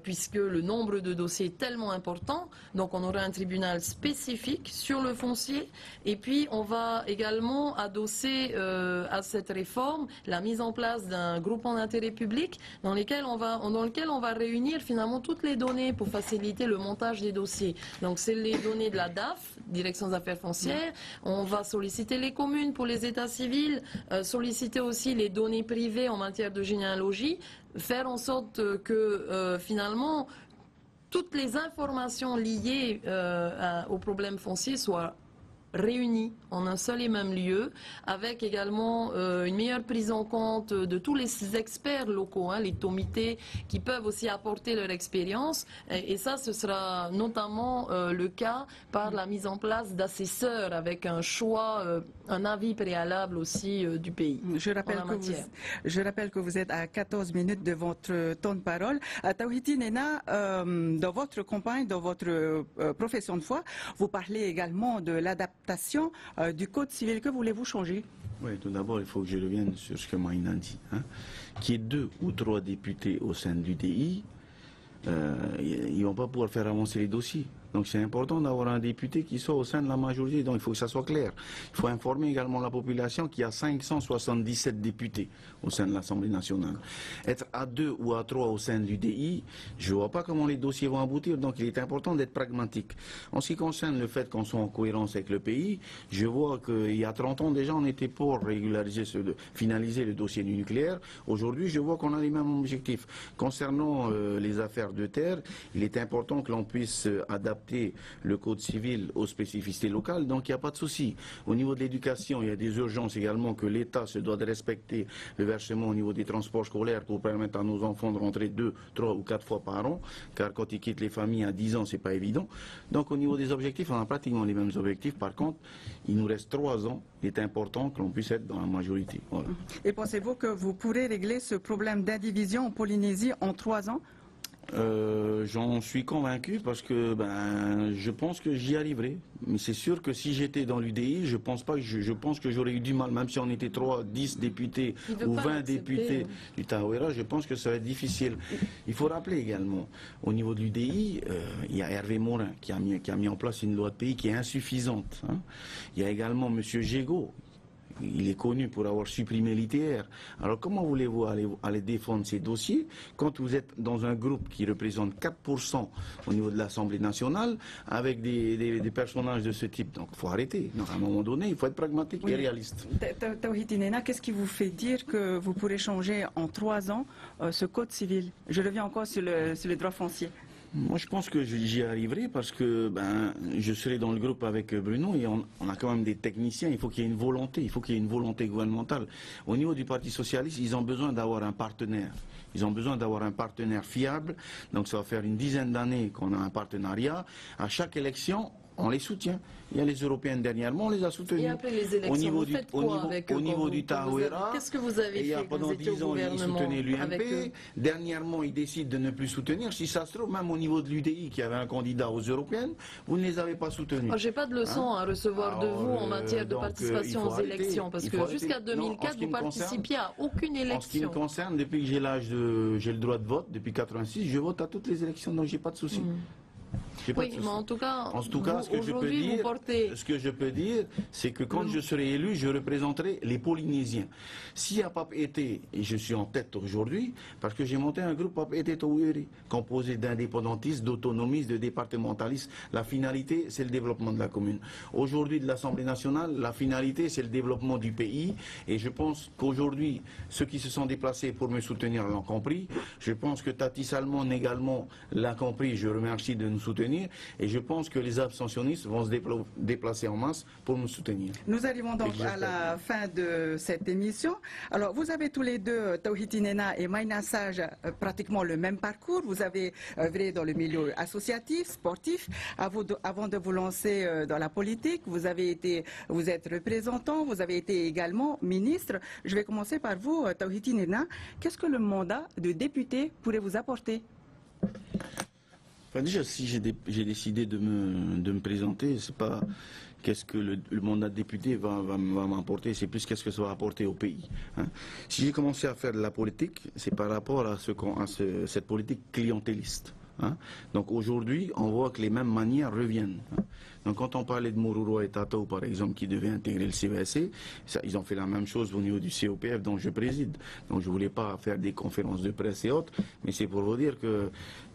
puisque le nombre de dossiers est tellement important. Donc on aura un tribunal spécifique sur le foncier et puis on va également adosser à cette réforme la mise en place d'un groupement d'intérêt public dans lequel on va réunir finalement toutes les données pour faciliter le montage des dossiers. Donc c'est les données de la DAF, Direction des affaires foncières. On va solliciter les communes pour les états civils, solliciter aussi les données privées en matière de généalogie, faire en sorte que finalement toutes les informations liées aux problèmes fonciers soient réunis en un seul et même lieu, avec également une meilleure prise en compte de tous les experts locaux, les tomités, qui peuvent aussi apporter leur expérience. Et ça, ce sera notamment le cas par la mise en place d'assesseurs avec un choix, un avis préalable aussi du pays. Je rappelle que vous êtes à 14 minutes de votre temps de parole. Tawhiti Nena, dans votre campagne, dans votre profession de foi, vous parlez également de l'adaptation du code civil. Que voulez-vous changer? Oui, tout d'abord, il faut que je revienne sur ce que Maïna dit. Qu'il y ait 2 ou 3 députés au sein du DI, ils ne vont pas pouvoir faire avancer les dossiers. Donc c'est important d'avoir un député qui soit au sein de la majorité, donc il faut que ça soit clair. Il faut informer également la population qu'il y a 577 députés au sein de l'Assemblée nationale. Être à 2 ou à 3 au sein du DI, je ne vois pas comment les dossiers vont aboutir, donc il est important d'être pragmatique. En ce qui concerne le fait qu'on soit en cohérence avec le pays, je vois qu'il y a 30 ans déjà on était pour régulariser, finaliser le dossier du nucléaire. Aujourd'hui je vois qu'on a les mêmes objectifs. Concernant les affaires de terre, il est important que l'on puisse adapter le code civil aux spécificités locales, donc il n'y a pas de souci. Au niveau de l'éducation, il y a des urgences également que l'État se doit de respecter le versement au niveau des transports scolaires pour permettre à nos enfants de rentrer 2, 3 ou 4 fois par an, car quand ils quittent les familles à 10 ans, c'est pas évident. Donc au niveau des objectifs, on a pratiquement les mêmes objectifs. Par contre, il nous reste 3 ans. Il est important que l'on puisse être dans la majorité. Voilà. Et pensez-vous que vous pourrez régler ce problème d'indivision en Polynésie en 3 ans? J'en suis convaincu parce que je pense que j'y arriverai. Mais c'est sûr que si j'étais dans l'UDI, je pense que j'aurais eu du mal, même si on était 3, 10 députés ou 20 députés du Tahoeraa, je pense que ça va être difficile. Il faut rappeler également, au niveau de l'UDI, il y a Hervé Morin qui a mis en place une loi de pays qui est insuffisante. Il y a également M. Gégaud. Il est connu pour avoir supprimé l'ITR. Alors comment voulez-vous aller défendre ces dossiers quand vous êtes dans un groupe qui représente 4% au niveau de l'Assemblée nationale avec des personnages de ce type? Donc il faut arrêter. Donc, à un moment donné, il faut être pragmatique et réaliste. Tawhiti Nena, qu'est-ce qui vous fait dire que vous pourrez changer en 3 ans ce code civil? Je reviens encore sur le droit foncier. Moi, je pense que j'y arriverai parce que je serai dans le groupe avec Bruno et on a quand même des techniciens. Il faut qu'il y ait une volonté. Il faut qu'il y ait une volonté gouvernementale. Au niveau du Parti socialiste, ils ont besoin d'avoir un partenaire. Ils ont besoin d'avoir un partenaire fiable. Donc, ça va faire une dizaine d'années qu'on a un partenariat. À chaque élection, on les soutient. Il y a les européennes dernièrement, on les a soutenus. Et après les élections, vous faites quoi avec eux? Au niveau du Tahoeraa, qu'est-ce que vous avez fait pendant 10 ans, ils soutenaient l'UMP. Dernièrement, ils décident de ne plus soutenir. Si ça se trouve, même au niveau de l'UDI, qui avait un candidat aux européennes, vous ne les avez pas soutenus. Je n'ai pas de leçon à recevoir de vous en matière de participation aux élections, parce que jusqu'à 2004, vous participiez à aucune élection. En ce qui me concerne, depuis que j'ai le droit de vote, depuis 86, je vote à toutes les élections, donc j'ai pas de souci. J'ai pas de Oui, souci. mais en tout cas, ce que je peux aujourd'hui, vous dire, portez... ce que je peux dire, c'est que quand je serai élu, je représenterai les Polynésiens. S'il n'y a pas été, et je suis en tête aujourd'hui, parce que j'ai monté un groupe composé d'indépendantistes, d'autonomistes, de départementalistes. La finalité, c'est le développement de la commune. Aujourd'hui, de l'Assemblée nationale, la finalité, c'est le développement du pays. Et je pense qu'aujourd'hui, ceux qui se sont déplacés pour me soutenir l'ont compris. Je pense que Tati Salmon également l'a compris. Je remercie de nous soutenir. Et je pense que les abstentionnistes vont se déplacer en masse pour nous soutenir. Nous arrivons donc à la fin de cette émission. Alors, vous avez tous les deux, Tauhiti Nena et Maïna Sage, pratiquement le même parcours. Vous avez œuvré dans le milieu associatif, sportif, avant de vous lancer dans la politique. Vous êtes représentant, vous avez été également ministre. Je vais commencer par vous, Tauhiti Nena. Qu'est-ce que le mandat de député pourrait vous apporter? Enfin, déjà, si j'ai décidé de me présenter, c'est pas qu'est-ce que le mandat de député va m'apporter, c'est plus qu'est-ce que ça va apporter au pays. Hein. Si j'ai commencé à faire de la politique, c'est par rapport à cette politique clientéliste. Hein. Donc aujourd'hui, on voit que les mêmes manières reviennent. Hein. Donc quand on parlait de Mururo et Tato, par exemple, qui devaient intégrer le CVSC, ils ont fait la même chose au niveau du COPF dont je préside. Donc je ne voulais pas faire des conférences de presse et autres, mais c'est pour vous dire que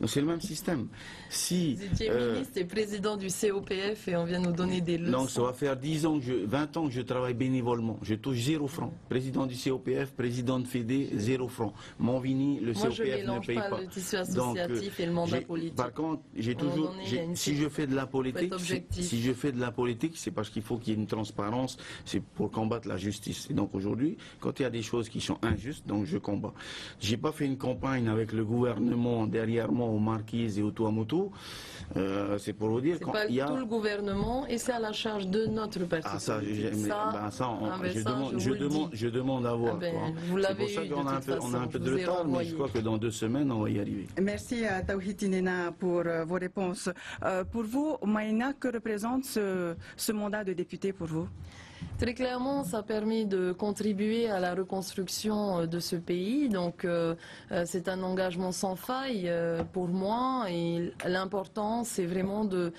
c'est le même système. Si, vous étiez ministre et président du COPF et on vient nous donner des leçons. Donc ça va faire 20 ans que je travaille bénévolement. Je touche 0 francs. Président du COPF, président de FEDE, 0 francs. Monvini, le COPF ne paye pas. Le tissu associatif et le mandat politique. Par contre, si je fais de la politique, c'est parce qu'il faut qu'il y ait une transparence, c'est pour combattre la justice. Et donc aujourd'hui, quand il y a des choses qui sont injustes, donc je combats. J'ai pas fait une campagne avec le gouvernement derrière moi, aux Marquises et au Tuamotu. C'est pour vous dire quand il y a tout le gouvernement et c'est à la charge de notre parti. Ah ça, je demande à voir. C'est pour ça qu'on a un peu de retard, mais je crois que dans 2 semaines, on va y arriver. Merci à Tauhiti Nena pour vos réponses. Pour vous, Maïna, que représente ce mandat de député pour vous? Très clairement, ça permet de contribuer à la reconstruction de ce pays. Donc, c'est un engagement sans faille pour moi. Et l'important, c'est vraiment de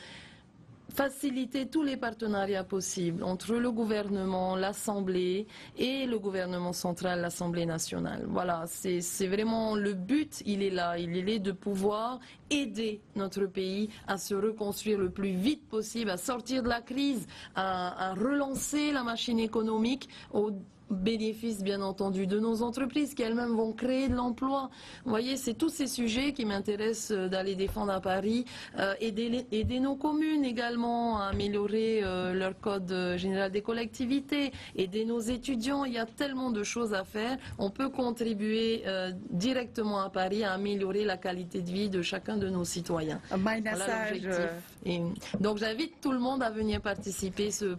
faciliter tous les partenariats possibles entre le gouvernement, l'Assemblée et le gouvernement central, l'Assemblée nationale. Voilà, c'est vraiment le but, il est là. Il est de pouvoir aider notre pays à se reconstruire le plus vite possible, à sortir de la crise, à relancer la machine économique au bénéfice bien entendu de nos entreprises qui elles-mêmes vont créer de l'emploi. Vous voyez, c'est tous ces sujets qui m'intéressent d'aller défendre à Paris, aider nos communes également à améliorer leur code général des collectivités, aider nos étudiants. Il y a tellement de choses à faire. On peut contribuer directement à Paris à améliorer la qualité de vie de chacun de nos citoyens. Voilà l'objectif. Donc j'invite tout le monde à venir participer ce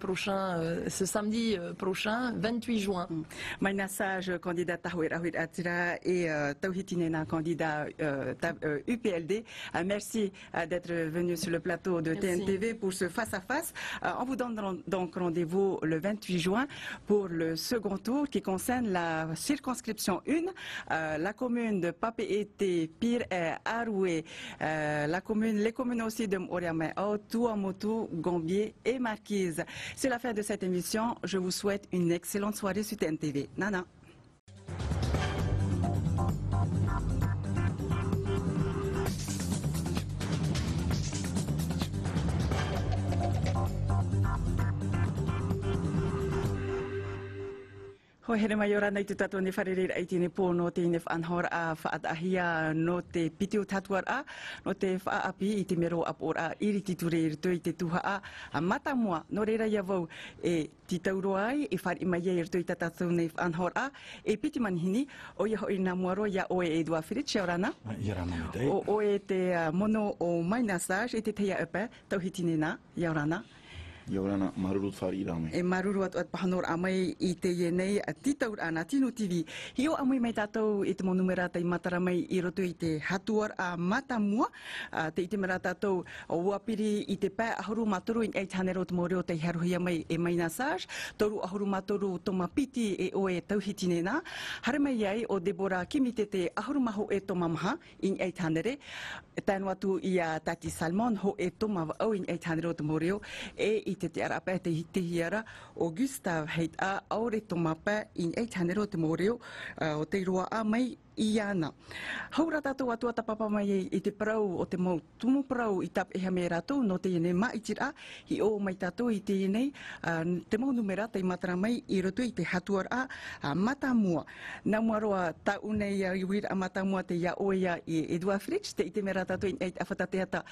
samedi prochain, 28 juin. Maïna Sage, candidat Tahuirahuit Atira et Tauhiti Nena, candidat UPLD. Merci d'être venu sur le plateau de TNTV pour ce face-à-face. On vous donne donc rendez-vous le 28 juin pour le second tour qui concerne la circonscription 1, la commune de Papeete, Pire, Aroué, les communes aussi de M'Oriameo, Tuamotu, Gambier et Marquise. C'est la fin de cette émission. Je vous souhaite une excellente soirée sur TNTV. Nana. Ho here mai ora nei te tato ne wharereira i tine pō no te inef anhor a whaatahia no te pitiu tatuar a no te whaapi i te mero apor a iri titure i rito i te tuha a mata mua no reira ia vau e ti tauro ai e whari mai i rito i tato ne anhor a e piti manihini o ia hoi nā muaro ia oe e dua whirit ia orana o e te mono o Maïna Sage e te teia upe Tauhiti Nena ia orana Yorana marurut fari rame. E maruru at pahanor amai I te yenei a titaur ana Tino TV. Hio amai mai tātou I te mo numera tai mataramai I roto I te hatuar a Matamua. Te I te mera tātou o wapiri I te pā ahuru matoru I 800 te moreo te haruhia mai e Mainassage. Toru ahuru matoru toma piti e o e tauhitine nā. Hare mai ai o Deborah Kimite te ahuru maho e toma maha I 800. Tānu atu I a Tati Salmon ho e toma au I 800 te moreo e I te arapa te hiara o Gustav heit a aure toma pā I 800 te moreo o te roa a mai I ana. Haura tātou atua tapapa mai I te parau o te mau tumu parau I tap eha me rātou no te ene maitira I o mai tātou I te ene te mau numera te matara mai I roto I te hatuar a Matamua. Nā muaroa taunei I wira a Matamua te ia oia I Edouard Fritsch te I te mera tātou I awhatateata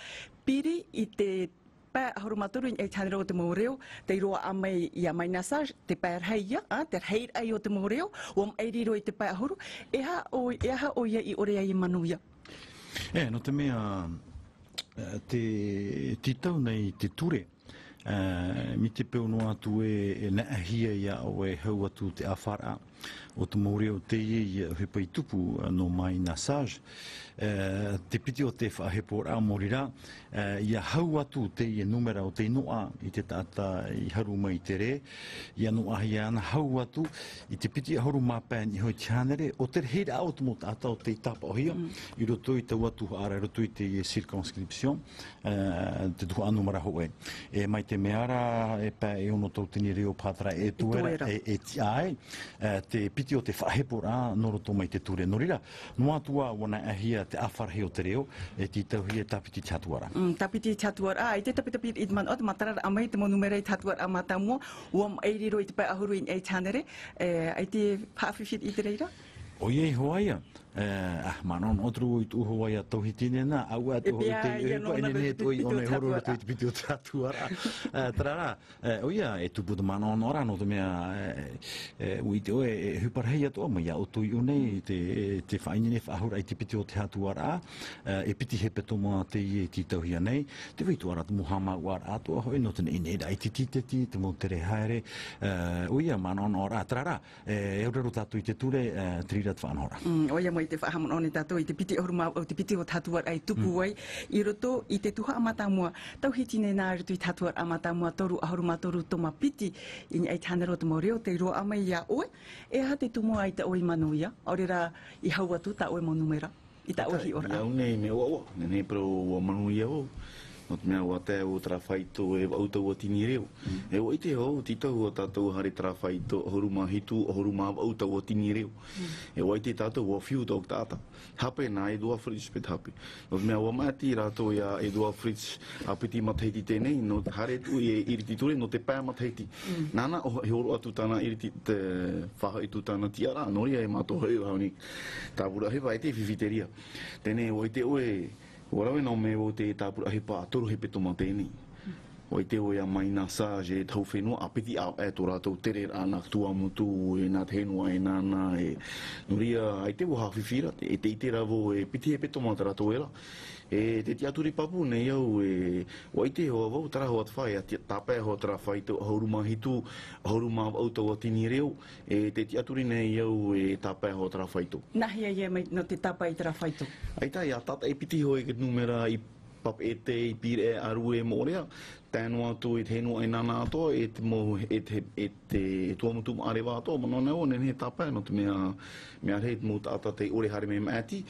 piri I te pā ahuru matoru I 800 o te moreo, te roa amai I a Mainassage, te pā rheia, te rheir ai o te moreo, o am eiriro I te pā ahuru, eha o ia I ore ai I manuia. No te mea, te titau nei te ture, mi te peo no atu e naahia ia o e hau atu te awhara o te moreo te I hepa I tupu no Mainassage. Te piti o te whahepo a morira, ia hau atu te I numera o te inoa I te tata I haru mai te re, ia noa ia ana hau atu I te piti a haru mapēn I hoi tianere, o te reira au te mo tata o te tapa o hia, I roto I tau atu ara, roto I te circonscription, te tuha anu mara hoe. E mai te meara e pā e ono tau tini reo pātara e tuera, e tiae, te piti o te whahepo a no roto mai te ture. No rira, no atua wana ahia te awharahe o te reo, e ti tauhi e tapiti tatuara. Tapiti tatuara, I te tapiti idman o te matarar amai te mo numera I tatuara a Matamua, uam eiriro I te pā ahuru I 800, ai te pāwhiwhit I te reira? O iei hoaia, manon otru I tu hoaia tauhitine na, au atu hoi te upa ene ne toi one horo toi te piti o tatuara. Tarara, o ia e tupu te manon ora no te mea ui te oe e huparhei atu ama ia o toi unei te whainine whahura I te piti o te hatuara, e piti he petoma te I e ti tauhia nei, te vitu ara te muhama uara atua hoi no tene ine ai te titeti, te mo tere haere, o ia manon ora, tarara, e urero tatu I te ture, trira te whanora. Oia mo I te whahamon o ne tātou I te piti oruma o te piti o tatuar ai tupu ai I roto I te tuha a Matamua tauhitine nā roto I tatuar a Matamua toru ahuru matoru toma piti I 800 o te moreo te roa amai ia oe e ha te tumo ai te oe manuia orera I hau atu ta oe mo numera I ta ohi ora. Ia unei me oa, nene pro o manuia o. No te mea wate o trawhaito e autau o tini reo. E o ite ho, titau o tātou hare trawhaito, horuma hitu, horuma autau o tini reo. E o ite tātou o whiu tau tāta. Hape nā Edouard Fritsch pet hape. No te mea o mati rātou ia Edouard Fritsch apiti matheiti tēnei, no hare tu I iriti ture, no te pā matheiti. Nāna o he oro atu tāna iriti te whahaitu tāna tiara, noria e mato heu hauni. Tāpura hewa e te whiwhiteria. Tēnei o ite oe, Warawe nau me o te tāpura he pā toru he petoma tēnei. O i te o ia Mainassage e tau whenua apiti a e tō rātou tere rāna tua mutu e nā te henua e nāna e nuria ai te wo hawhiwhira e te ite ravo e piti he petoma tā rātou era. E te tiaturi papu nei au e o i te hoa wau tara hoa te whai a tāpea hoa tara whai tau hauruma hitu, hauruma autau a tini reo e te tiaturi nei au e tāpea hoa tara whai tau. Nahia ia mai no te tapa I tara whaito. Ai tā ia tata e piti hoa e ke numera I pap e te I pire e aru e morea. Tēnu atu e te henua e nana atoa e te mo e te tuamutu maarewa atoa mana neo nene he tāpea no te mea rei mo tāta te ore hare me maati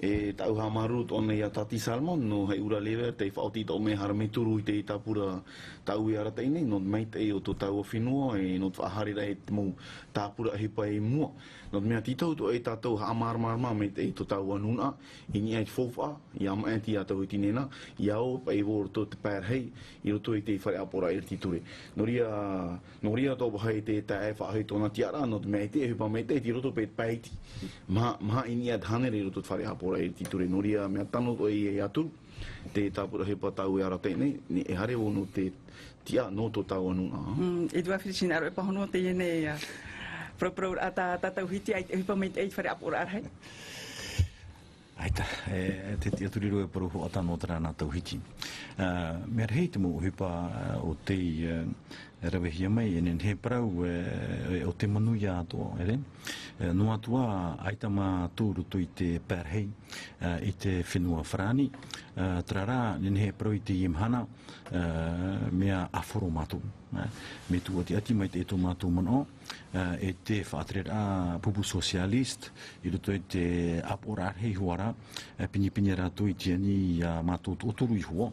e tau hamaru tōne ia Tati Salmon no hei ura lewe te whaoti tō me hara me turu I te tāpura tau I ara teinei no mei te o tō tau o whenua e no te whaharira e te mo tāpura hipa e mua no te mea titau tō e tātou ha amarmarma me te tō tau anuna I ni ai whowha I ama ati a tau itinena I au pa I wōr tō te pērhei I roto I te whare apora I riti ture. Noria tō wahai te tae whahai tōna tiara, no te mea te hupa mea te roto pe paiti. Maha ini ad hanere I roto whare apora I riti ture. Noria mea tano tō e atu, te tāpura hepa tau e ara tēnei, ni e hare o no te tia no tō tau anunga. Edouard Fritsch aro e pahono te iene pro a tātau hiti ai te hupa mea te whare apora arhai. Ai Aita, te te aturiru e paru ho atano tara tauhiti. Me rei te mo hipa o te rawehia mai e he parau o te manuia atoa, ere? No atua aita ma tūrutu i te pērhei, i te whenua whrani, trara he parau i te imhana, mea aforo mātou. Me tu ati ati mai te eto mātou mano, e te whaatrera pupu socialist, i roto i te apora hei huara, pini rātou i tiani i mātou tōturu i hua,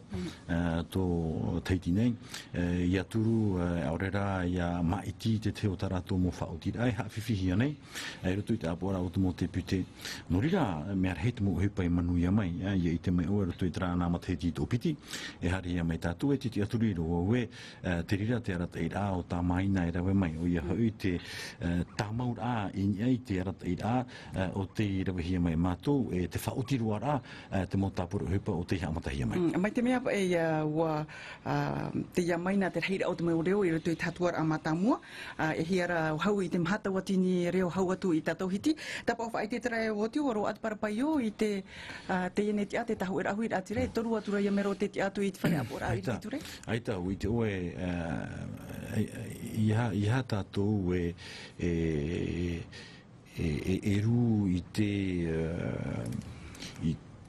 tō teiti nei, i aturu aurera i maiti te teo taratou mo whaotira, ai hawhiwhihia nei, i roto i te apora o te mo te pute. No rira, mea rei te mo hepa i manuia mai, i te mai o roto i trāna ma te heti tō piti, e hari mai tātou e titi aturi ro oe, te rira te arata i rā o tā maina i rawe mai, o ia hau i te tā maur a i ai te arata i rā o te rawahia mai mātou, e te whaotirua rā te mo tāpura hepa o te hamatahia mai. Mai te mea e ua te ia maina te reira o te mau reo i roto i tātuar a matamua, e hiara hau i te mahata watini reo hau atu i tātou hiti, tapa o whaai te tera e woti o ro atparapai o i te ene te a te tahu e rahui atire, toru atura ia mero te atu i te whare apora i te ture? Aita, i te oe iha tātou e ru i te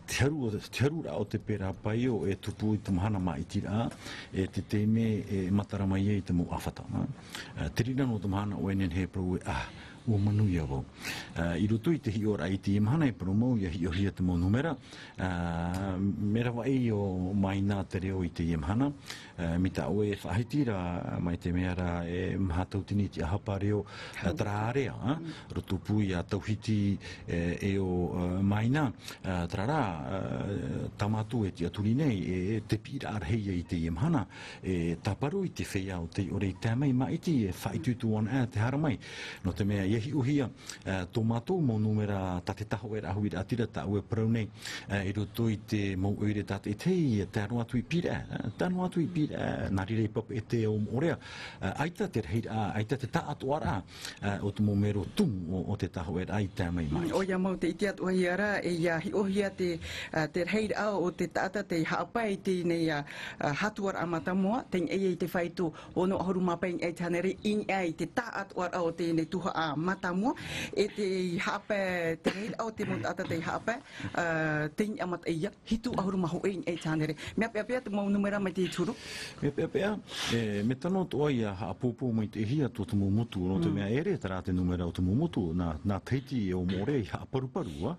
te haru rā o te pera pai o e tupu i te mahana mai tira, e te teime e matarama i te mo awhata. Te rira no te mahana o enen he prau o manuia wau. I roto i te hi ora i te imahana i promo i hi o hia te mo numera, mera wai o mai nā te reo i te imahana, mi ta oe whahitira mai te mea e mahatautini ti ahapa reo trārea, roto pui a tauhiti e o maina, trara tamatu e ti aturi nei, e te pira arheia i te imahana, e taparu i te whea o te ore i tēmei maiti e whaitutu ana te haramai, no te mea iehi uhia, tō mātou mō numera tate taho e rahui atira ta ue parau nei, i roto i te mō oire tate te i te anu atu i pira, nā rirei papa e te o morea, aita te reira, aita te ta atu ara, o te mō mero tumu o te taho e rai tēmei mai. O ia mau te iti atu ahi ara, e ia hi ohia te reira o te taata te haapai te nei hatuar a matamoa, te ei te whaitu o no ahoru mapai ei tanere, in ei te ta atu ara o te nei tuha a matamua, e te haapai, te reira o te mo taata te haapai, te amat eia, hitu ahoru maho ei tanere. Mea pia te mau numera mai te turu? Pea, me tano toa ia haapopo mai te hia tō te mumutu, no te mea ere tara te numera o te mumutu, nā teiti e o more i haaparuparua,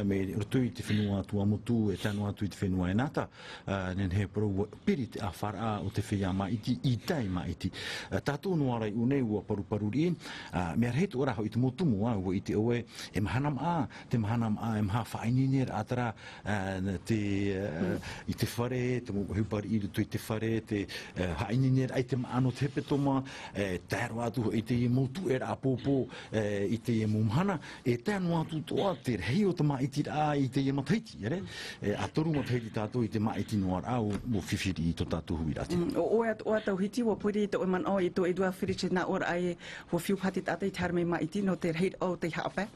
me roto i te whenua tua mutu, e tano atu i te whenua e nata, nen he parau piri te awhara o te whea maiti, i tai maiti. Tātou no arai unei ua paruparuri, mea reitu ora hau i te motumu ua i te oe, e mahanam a, te mahanam a, e maha whaininer atara, i te whare, te hupari i roto i te whare, te haininer ai te maano te petoma, tēro atu i te motu e rā pōpō, i te mumhana, e tēno atu toa te rei o te maiti rā i te mataiti, ere? A toru mataiti tātou i te maiti noa rā o whiwhiri i tō tātou huirati. O atau hiti, o puri te oeman o i tō edua whiriche nā ora ai o whiuhati tātai tāra me maiti no te rei o te haapai?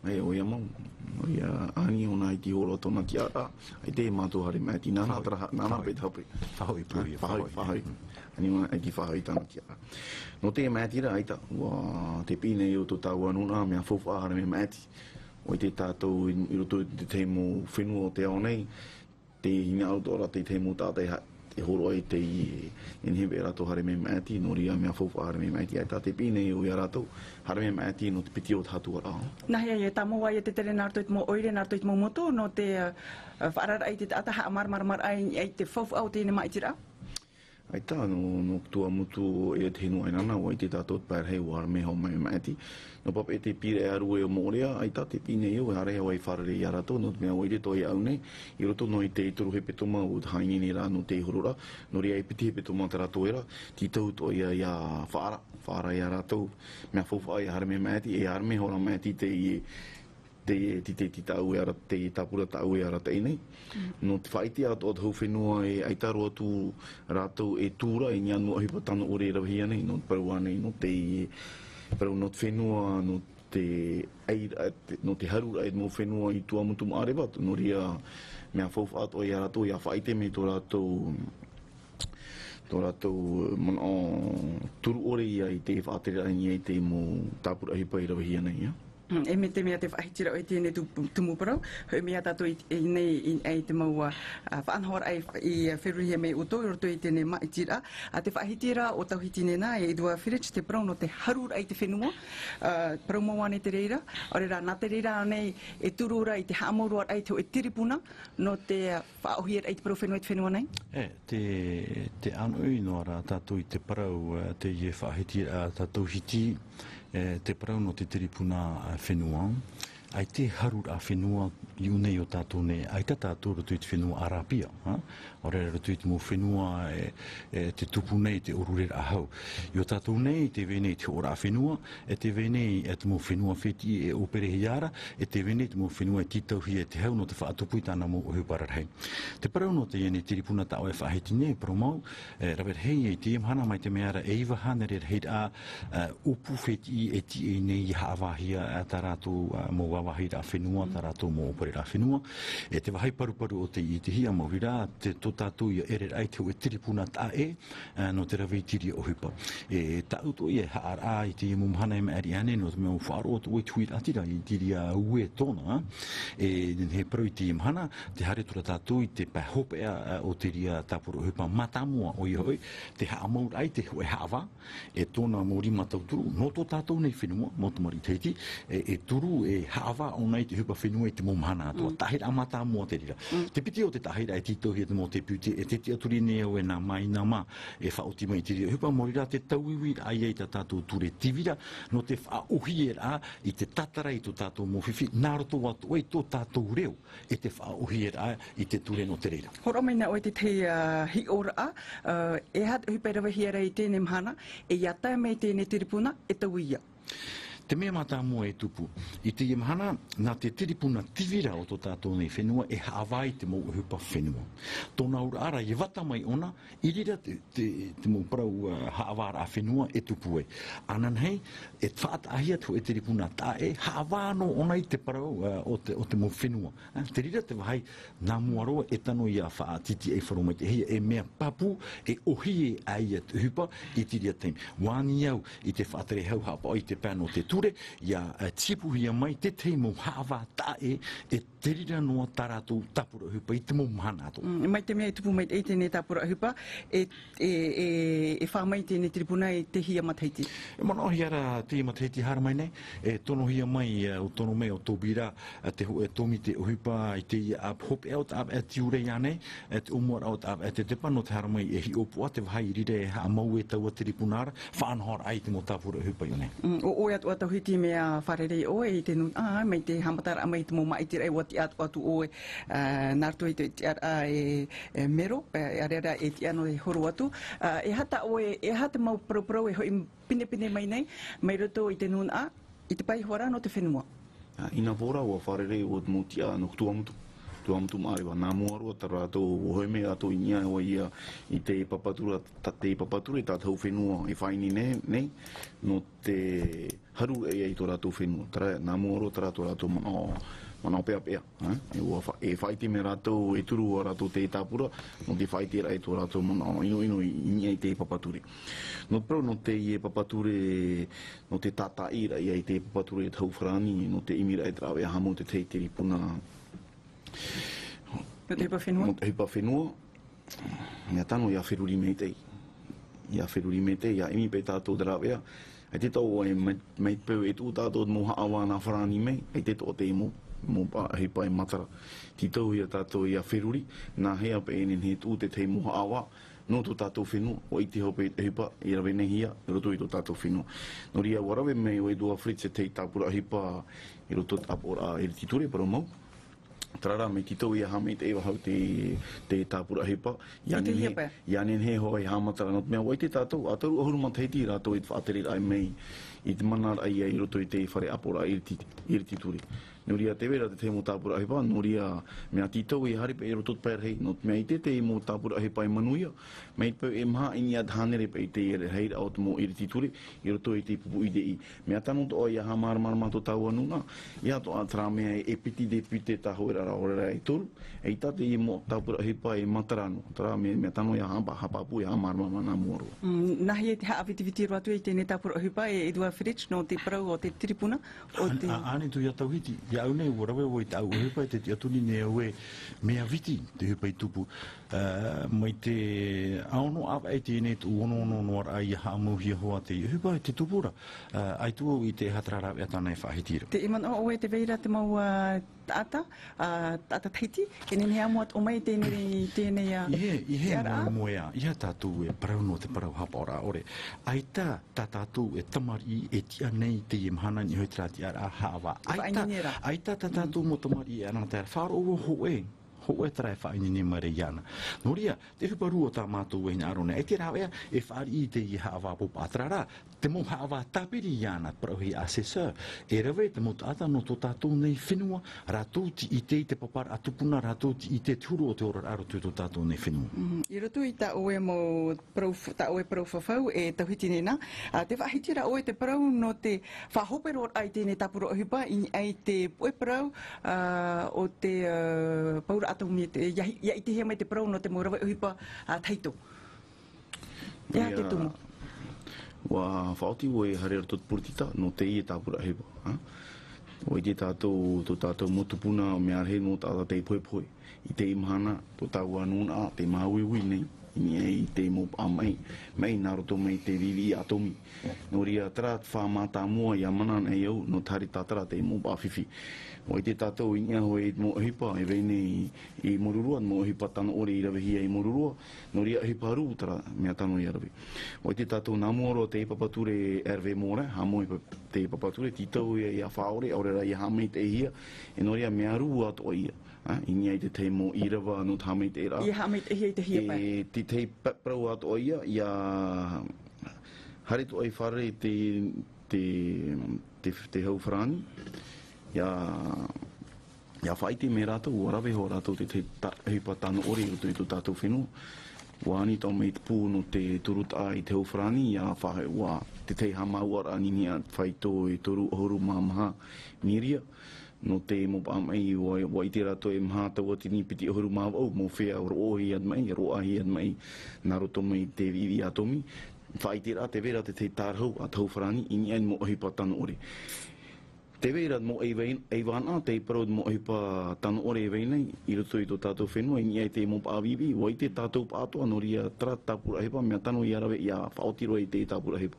Ai o ia mau, o ia ani o nā i ti oro tōna ki ara, ai te mātou hare maiti, nāna pēt hape. Whahoi puri. Whahoi. Ani o nā i ti whahoi tāna ki ara. No te maiti ra aita, te pine i o tō tāua nuna, mea whawha hare me maiti. O i te tātou i roto te teimo whenua o te ao nei, te hinga autora te teimo tātai e horo ai te inhewe rato hare me maiti, no ria mea whawha hare me maiti, ai tā te pine i o ia rato, hare me maiti no te piti o tātua rao. Nahia e tā moa i te tere nārto i te mo oire, nārto i te mo moto, no te whaarara ai te ataha marmar ai te whawha o te ene maiti rā? Ai tā, no tua mutu e te hinu ainana, o i te tātou pērhei o hare me hau mai maiti. No papa e te pire e aru e o morea, ai tā te pine e o hare hau ai wharare i arato, no te mea oire toi au nei, i roto no i te ituru he petoma o te haingini rā no te hurura, no rea i piti he petoma te rato era, ti tau toi i a whaara i arato, mea whawha ai hare me maiti, e hare me hora maiti te tau e ara, te tapura tau e ara tei nei. No te whaiti ato hau whenua e aitaro atu rātou e tūra e nianu ahipa tano ore rawhia nei, no te parua nei, no te parau no te whenua, no no te harura e mo whenua i tua mutu maare watu, no ria mea whauwha ato i arato i a whaite me tō rātou mana turu ore ia i te whaatere ai i te mo tāpura hipa i rawahi ana ia. E me te mea te whahitira o i tēnei tumuparau, hoi mea tātou i nei i te maua whaanhora ai i whiruhia mei uto, i roto i tēnei maitira. A te whahitira o tauhitine nā, e Edua Whirich, te parau no te harura i te whenua, parau mawane te reira, o reira nā te reira nei e turura i te haamauroa ai te o e tiripuna, no te whaohia ai te parau whenua i te whenua nei? Te anui noara tātou i te parau, te ie whahitira tātou hiti, te parau no te tiripuna whenua, ai te harura whenua i unei o tātou nei, ai ta tātou roto i te whenua arapia. O reira roto i te mo whenua te tupu nei te orurera ahau. I o tātou nei te venei te ora whenua, te venei te mo whenua wheti e opere hiara, te venei te mo whenua e titauhi e te hau no te whaatupui tāna mo ohu pararhei. Te parau no te iene tiripuna tau e whaheti nei, paromau, rawet hei e te imhana mai te meara e iwa hana rea heit a upu wheti e ti e nei i haawahia tā rātou mo wawahi rā whenua, tā rātou mo opere rā whenua. E te wahai paruparu o te i te hia mauri rā, te tō tātou i ere ai te o e tiripuna tā no te raweitiri o hupa. E tāuto i e haara i te mumhana e maari ane, no te mea whaaro o te oi tuir atira i tiri a ue tōna. E he parau i te imhana, te haretura tātou i te pahopea o te ria tāpura o hupa matamua o i hoi, te haamaur ai te hoe hawa, e tōna mori matauturu, no tō tātou nei whenua, mo te mari teiti, e turu e hawa o nei te hupa whenua i te mumhana atua, tahira matamua te rira. Te piti o te tahira e titohi e te mo te puti, e te tiaturi nea o e nā mai nā mā, e whaoti mai te ria. Hupa morira te tauiwi ai ei ta tātou ture tivira, no te whaohi e rā, i te tatara i tō tātou mowhiwhi, nā roto watu oi tō tātou reo, e te whaohi e rā, i te ture no te reira. Horo mena o te hi ora, e hat hupa rawa hiara i tēnei mhana, e iatai mei tēnei tiripuna, e tauia. Te mea mata mua e tupu. I te imhana, nā te tiripuna tivira o tō tātou nei whenua e haawai te mou hupa whenua. Tōna ura ara i wata mai ona, i rira te mou parau haawara a whenua e tupu e. Anan hei, e whaatahia te o e tiripuna tā e haawano ona i te parau o te mou whenua. Te rira te wahai, nā muaroa e tano i a whaatiti e wharomai te hea e mea papu e ohi e ai te hupa i tiria teim. Wāni au i te whaatere hau hapa i te pēno te ture, ia tipuhia mai te teimo hawa tae e te rira noa taratu tapura hupa i te mo mahana ato. Mai te mea i tupu mai te tēnei tapura hupa, e whamai tēnei tiripuna i te hia mataiti. E mana ohi ara te hia mataiti hara mai nei, e tono hia mai o tono mea o tōbira, te tomi te hupa i te hope out up e te urei ane, te umor out up e te tepano te hara mai e hi opua, te wahai rire e haa mau e taua tiripuna ara, whaanhora ai te mo tapura hupa i nei. O atu atauhiti mea wharerei oe i te nun, mai te hamatara mai te mo maitira e wati atu oe nārtoi te tiara e mero, e arera e tiano e horo atu. E hata oe, e hata mau parau e hoi pine mai nei, mai roto i te nun i te pai hora no te whenua. Ina vora ua wharerei o te motia no tuamutu. Tuamutu maariwa, nā muarua tara atou hoime atou inia o ia i te papatura i tātou whenua e whaini nei, no te haru e tō rātou whenua. Nā muarua tara tō rātou mana pea. E whaiti me rātou e turu a rātou te tāpura, no te whaiti rai tō rātou mana ino inia i te papaturi. No prau no te ie papaturi, no te tata ira i te papaturi e tau wharani, no te imira e trawe a hamo te teitiri puna. No te hipa whenua? No te hipa whenua, mea tano ia whiruri me tei. Ia whiruri me tei, ia imi pe tātou tarawea. Ai te tau e mei peu e tū tātou mo haawa nā wharani mei, ai te tō te mo hipa e matara. Ti tau ia tātou ia whiruri, nā hea pe enen he tū te te mo haawa, no tō tātou whenua, o iti hope e hipa, i rawe nei hia, i roto i tō tātou whenua. No ria warawe mei o Edua Whirich e tei tāpura hipa, i roto apora e titure, pero mau. Trara me tito ia hame te ewa hau te tāpura hipa. Ianen he hoa i hamatara not mea wai te tātou. Ataru ahuru mataiti rātou i te whaatere rai mei i te manara ai roto i te whare apora i ritituri. Nuria te vera te mo tapura hipa, nuria mea tito I hari pe ero tot per hei, not mea ite te mo tapura hipa I manuia, mea pe e maha ini adhanere pe te ere hei out mo iri tituri, iro to I te pupu ide I. Mea tanu to o ia hamar marma to tau anuna, ia to atra mea e piti de pite ta hoera ra ora I tolu, e tate I mo tapura hipa e matarano, tra mea tanu ia hapapu ia hamar marma na moro. Nahi e te haavitiviti roa tu I tēnei tapura hipa e Edua Fritsch no te parau o te tiripuna o te... Ane tu ia tauhiti, ia au nei urawe o I tau hipa e te atuni ne aue mea viti te hipa I tupu. Mai te aono awa e tēnei tu ono noar ai ha amuhia hoa te hipa e te tupura. Ai tu I te hatrara e tana e whahitira. Te iman o e te veira te mau taata taiti, e nene hea moat o mai tēnei a... Ihe moea, ia tātou e parau no te parau hapa ora ore. Ai tā tātou e tamari e tia nei te imhana ni hoi trati ara hawa. Ai tā tātou mo tamari e anana te wharo o hoe. Hoe trai whaini ni mare iana. Noria, te whiparu o tā mātou e nārone. E te rāwea e whaari I te I hawa popa atrara. Te mo hawa tapiri iana parauhi asesor. E rawe te mo tāta no tō tātou nei whenua. Rātou ti I te papara atupuna. Rātou ti I te turu o te ora aro tū tō tātou nei whenua. I roto I tā oe mo tā oe parau whawhau e tauhiti nena. Te whahitira oe te parau no te whahopero ai tēnei tapuro hipa ai te oe parau o te paura atau mi te ia I te hea mai te parau no te morawa hipa taito. Ia te tumu. Wa whaoti o e harera tot purtita no te I e tapura hipa. O I te tātou motupuna o mea rei no tātou te poe. I te imahana, to tāua nuna, te maui nei. I te mo amai, mai naroto mai te vivi atomi. No ria tra whamata mua I amanan e au, no tari tatara te mo awhiwhi. O I te tātou I ngā hoe mo hipa, e veine I morurua, mo hipa tano ore I rawehia I morurua, no ria hipa ru tara mea tano I arawe. O I te tātou namoro te papature erwe mora, hamo te papature, titau I a whaore, aurera I hamei te hia, e no ria mea ru ato ia. I ngai te te mo I rawa no tamei te ra. I hamei te hia I te hia pai. Te te prau ato o ia, ia hare to ai whare te hau whrani. Ia whaite me rātou, warawe ho rātou te hipa tano ore o tu tātou whenua. Wani tau mei te pū no te turuta I te hau whrani, ia whahe ua te hamau ara nini a whaito e toru horu mamaha miria. No te mo amai wa I te rato e maha taua tini piti ohuru mawa au mo whea oro ohi ad mai, roa hi ad mai, naroto mai te vivi atomi. Whai te rā te vera te tārhau a tau wharani I ni ain mo ohi pa tano ore. Te vera mo e wana, te parod mo ohi pa tano ore e veinei, I roto I to tātou whenua, I ni ai te mo pa avivi, wa I te tātou pa atoa no ria tra tāpura hepa, mea tano I arawe I a whaotiro I te tāpura hepa.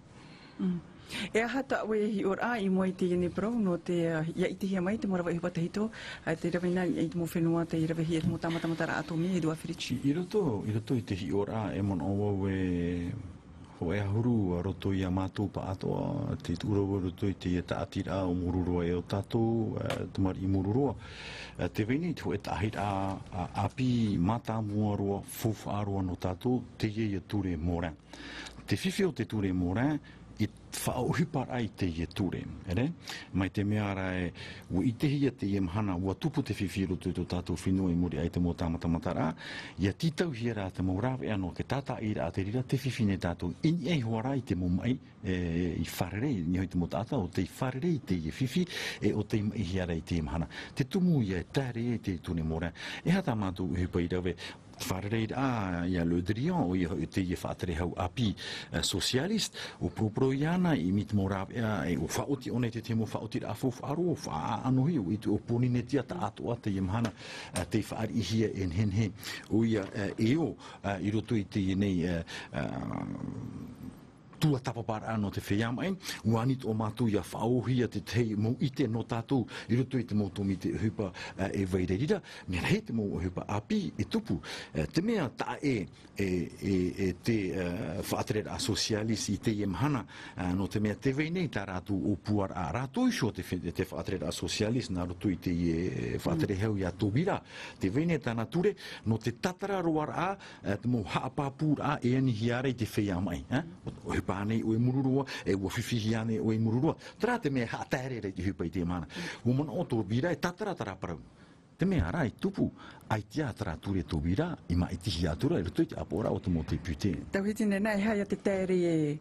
E aha ta oe hi ora I moi te ine pro no te ia I te hia mai te morawa I hupata hito te rawina I te mo whenua te rawe hi e mo tamatamata atomi Edua Fritsch. I roto I te hi ora e mon owa ho e ahuru a roto I a mātou pa atoa te urawa roto I te taatira o mururua e o tātou te mari I mururua. Te veni te e tahira a api mata mua roa fufa aroa no tātou te ie ture mora. Te whiwhi o te ture mora I whaohipar ai te ie ture, ere? Mai te mea rai, ua I te hia te ie mahana, ua tupu te whiwhiru tu tātou whinua I muri ai te mō tāmatamatara, ia titau hia rā te maurawe anō ke tātā I rā te rira, te whiwhine tātou, ini ei hoa rai te mō mai, I wharerei, ni hoi te mō tātā, o te wharerei te ie whiwhi, e o te mai hia rai te ie mahana. Te tumu ia e tāre e te tune mōra, e hata mātou hupa I rawe, wharerei ia le drian o te ie whaatere hau api socialist o propro iana I mit moravea o whaoti one te temo whaoti a fofu aro o wha anohi o itu o ponine tia ta atoa te imhana te whaari hia en henhe o ia eo I roto I te nei tua tapapara no te wheyamai, uanit o mātou ia whaohia te tei mō ite no tātou, I roto I te mō tomi te hupa e veireira, me rei te mō hupa api e tupu. Te mea ta te whaaterera socialis I te imhana, no te mea te veinei tā rātou o puar a rātou isho te whaaterera socialis, nā roto I te whaatere hau ia tōbira, te veinei tāna ture, no te tatara roar a, te mō haapapūr a e ani hiarei te wheyamai, pane o mururua e o fifiane o mururua tra te me ha tare re te pai te mana o mon o to vira e tatara tara para te me ara i tupu ai tia tra ture to vira I ma I ti atura e tu apora o to mo te pute Tauhitine nei haia te tere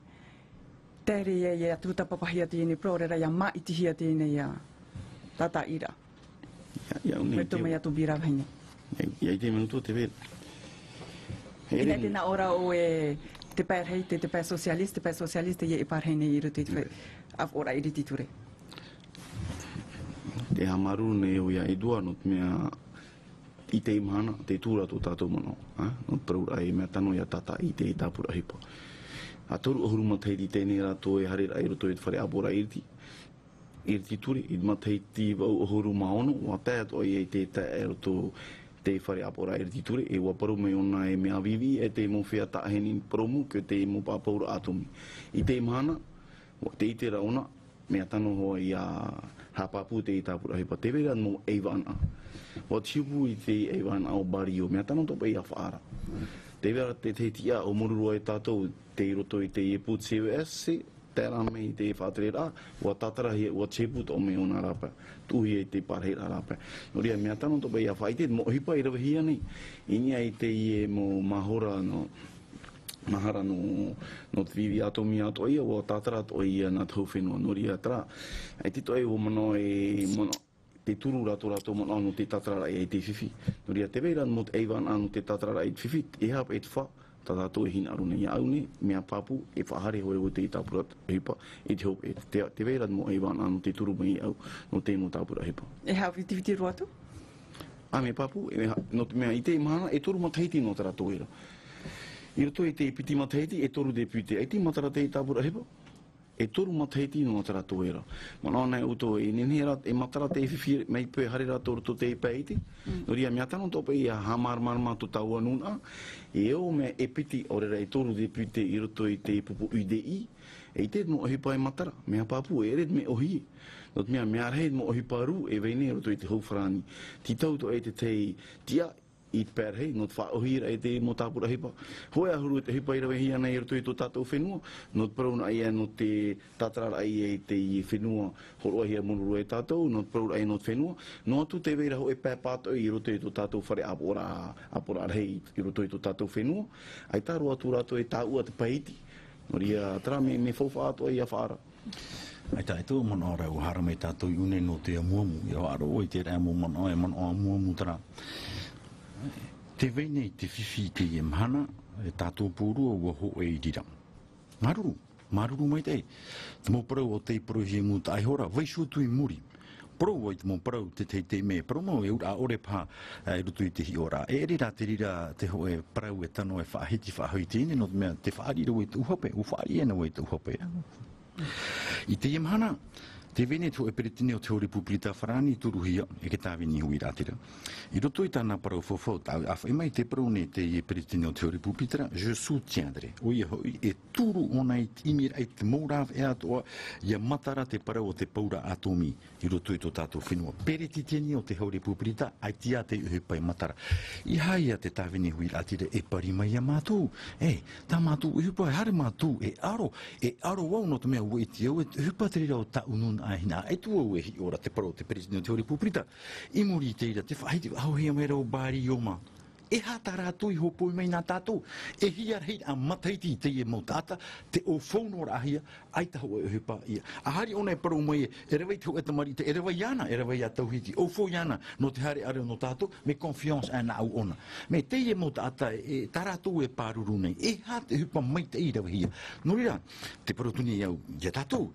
e atu tapapahia tēne prorera ia ma itihia tēne ia tata ira. Ia Me tu mai atu bira vaina. Ia te minuto te ver. Ina tēnā ora o e te pērhei, te pēr socialiste ia I pārhei nei iru te af ora iri titure. Te hamaru ne o ia e dua no te mea I te imahana, te tūra tō tātou mano. No praura e mea tano ia tata I te tāpura hipa. A toru o huruma teiti tēnei rātou e harera I roto e te whare apora iriti. Iriti ture, I mateiti wau o huruma ono, wa pēr to I te e roto te whare apora iriti ture, e waparu me ona e mea vivi, e te mo whea taheni promu, ke te mo pāpaura atomi. I te imahana, wa te itera ona, mea tano hoa I a hapapu te I tāpura hipa. Te vera mo eivana. Wa tiupu I te eivana o bario, mea tano topa I a whaara. Te vera te tia o mururua e tātou, te roto I te ieput CWS, te rame I te whāterera, wa tatara hi wa cheput o me ona rapa, tuhi I te parheira rapa. Noria mea tano topa I a whaite, mo hipa I rawa hia nei, inia I te ie mo mahora no, mahara no te vivi atomi ato ia, wa tatara to ia na tau whenua, noria tra, ai tito e o mano e mono, te turu rato mono anu te tatara I te whiwhi. Noria te veira mo te eivan anu te tatara I te whiwhi, e hapa e te wha, tatato e hina arune ia aune, mea papu, e whahare hoe o te I tāpura hipa, e te hope, te veira mo eivan anu te turu mai au, no te mo tāpura hipa. E hau viti roatu? A me papu, no te mea I te imahana, e toru mataiti no tara toera. I roto I te piti mataiti, e toru de pute, e ti matara te I tāpura hipa. E toru mataiti no tara toera. Mana nei uto e nenhera e matara te whiwhi mei pē harera toru to te peiti. Noria mea tano topa I a hamarmarma to tau anuna. E o mea e piti orera e toru de pute I roto I te pupu UDI. E te mo ohipa e matara. Mea papu e red me ohi. Not mea rei mo ohipa ru e vene roto I te hauwharani. Ti tau to e te tia I pērhei, not wha ohira e te mo tāpura hipa. Hoi ahuru te hipa I rawe hia nei roto I tō tātou whenua, not prauna ai no te tātarara ai e te whenua horoa hia monuru e tātou, not prauna ai not whenua. No atu te veira ho e pēpāto I roto I tō tātou whare apora arhei I roto I tō tātou whenua. Ai tāru atu rato e tā ua te paiti. Noria tra me whauwha ato ai a whaara. Ai tā e tō mana ora o hara me tātou I une no te amuamu. Ia aro o I te rea mo mana o e mana o amuamu tara. Te veine I te whiwhi te I mahana, e tātou pōrua ua ho e I rira. Maruru mai te. Te mō parau o te parau he mūta ai hora, vaisua tui muri. Parau ai te mō parau te me, parau mau e ura ore pā e rutu I te hi ora. E rira te rira te ho e parau e tano e whaahiti whaahoi tēne, no te mea te whaarira o e te uhape, o whaari ena o e te uhape. I te mahana, te vene to e peretine o te hori pupirita wharani turuhia e ke tāwini hui rātira. I roto I tāna parau whawhau, e mai te parau ne te e peretine o te hori pupirita, je soutiendrai. O ia hoi e turu ona I imir ai te mourav e atoa, ia matara te parau o te paura atomi I roto I tō tātou whenua. Peretiteni o te hori pupirita, ai tia te uhepai matara. I haia te tāwini hui rātira e pari mai a mātou. E, tā mātou uhepai, hare mātou e aro wau no te mea ua iti au, e uhepa te rira o tā unun ahina e tu o e hi ora te parau te presidente te hori pupirita I muri te ira te whaiti au hea mera o bari ioma e hata rātou I hopo I mai nā tātou e hiar hei a mataiti te e mau tāta te o whauno rahia ai taho e hepa ia a hari ona e parau mai e rewa I te ho e tamari te e rewa iana e rewa ia tauhiti o whau iana no te hare are no tātou me confiance ana au ona me te e mau tāta e tā rātou e pāruru nei e hata hepa mai te I rewa hia no rira te parau tuni au ia tātou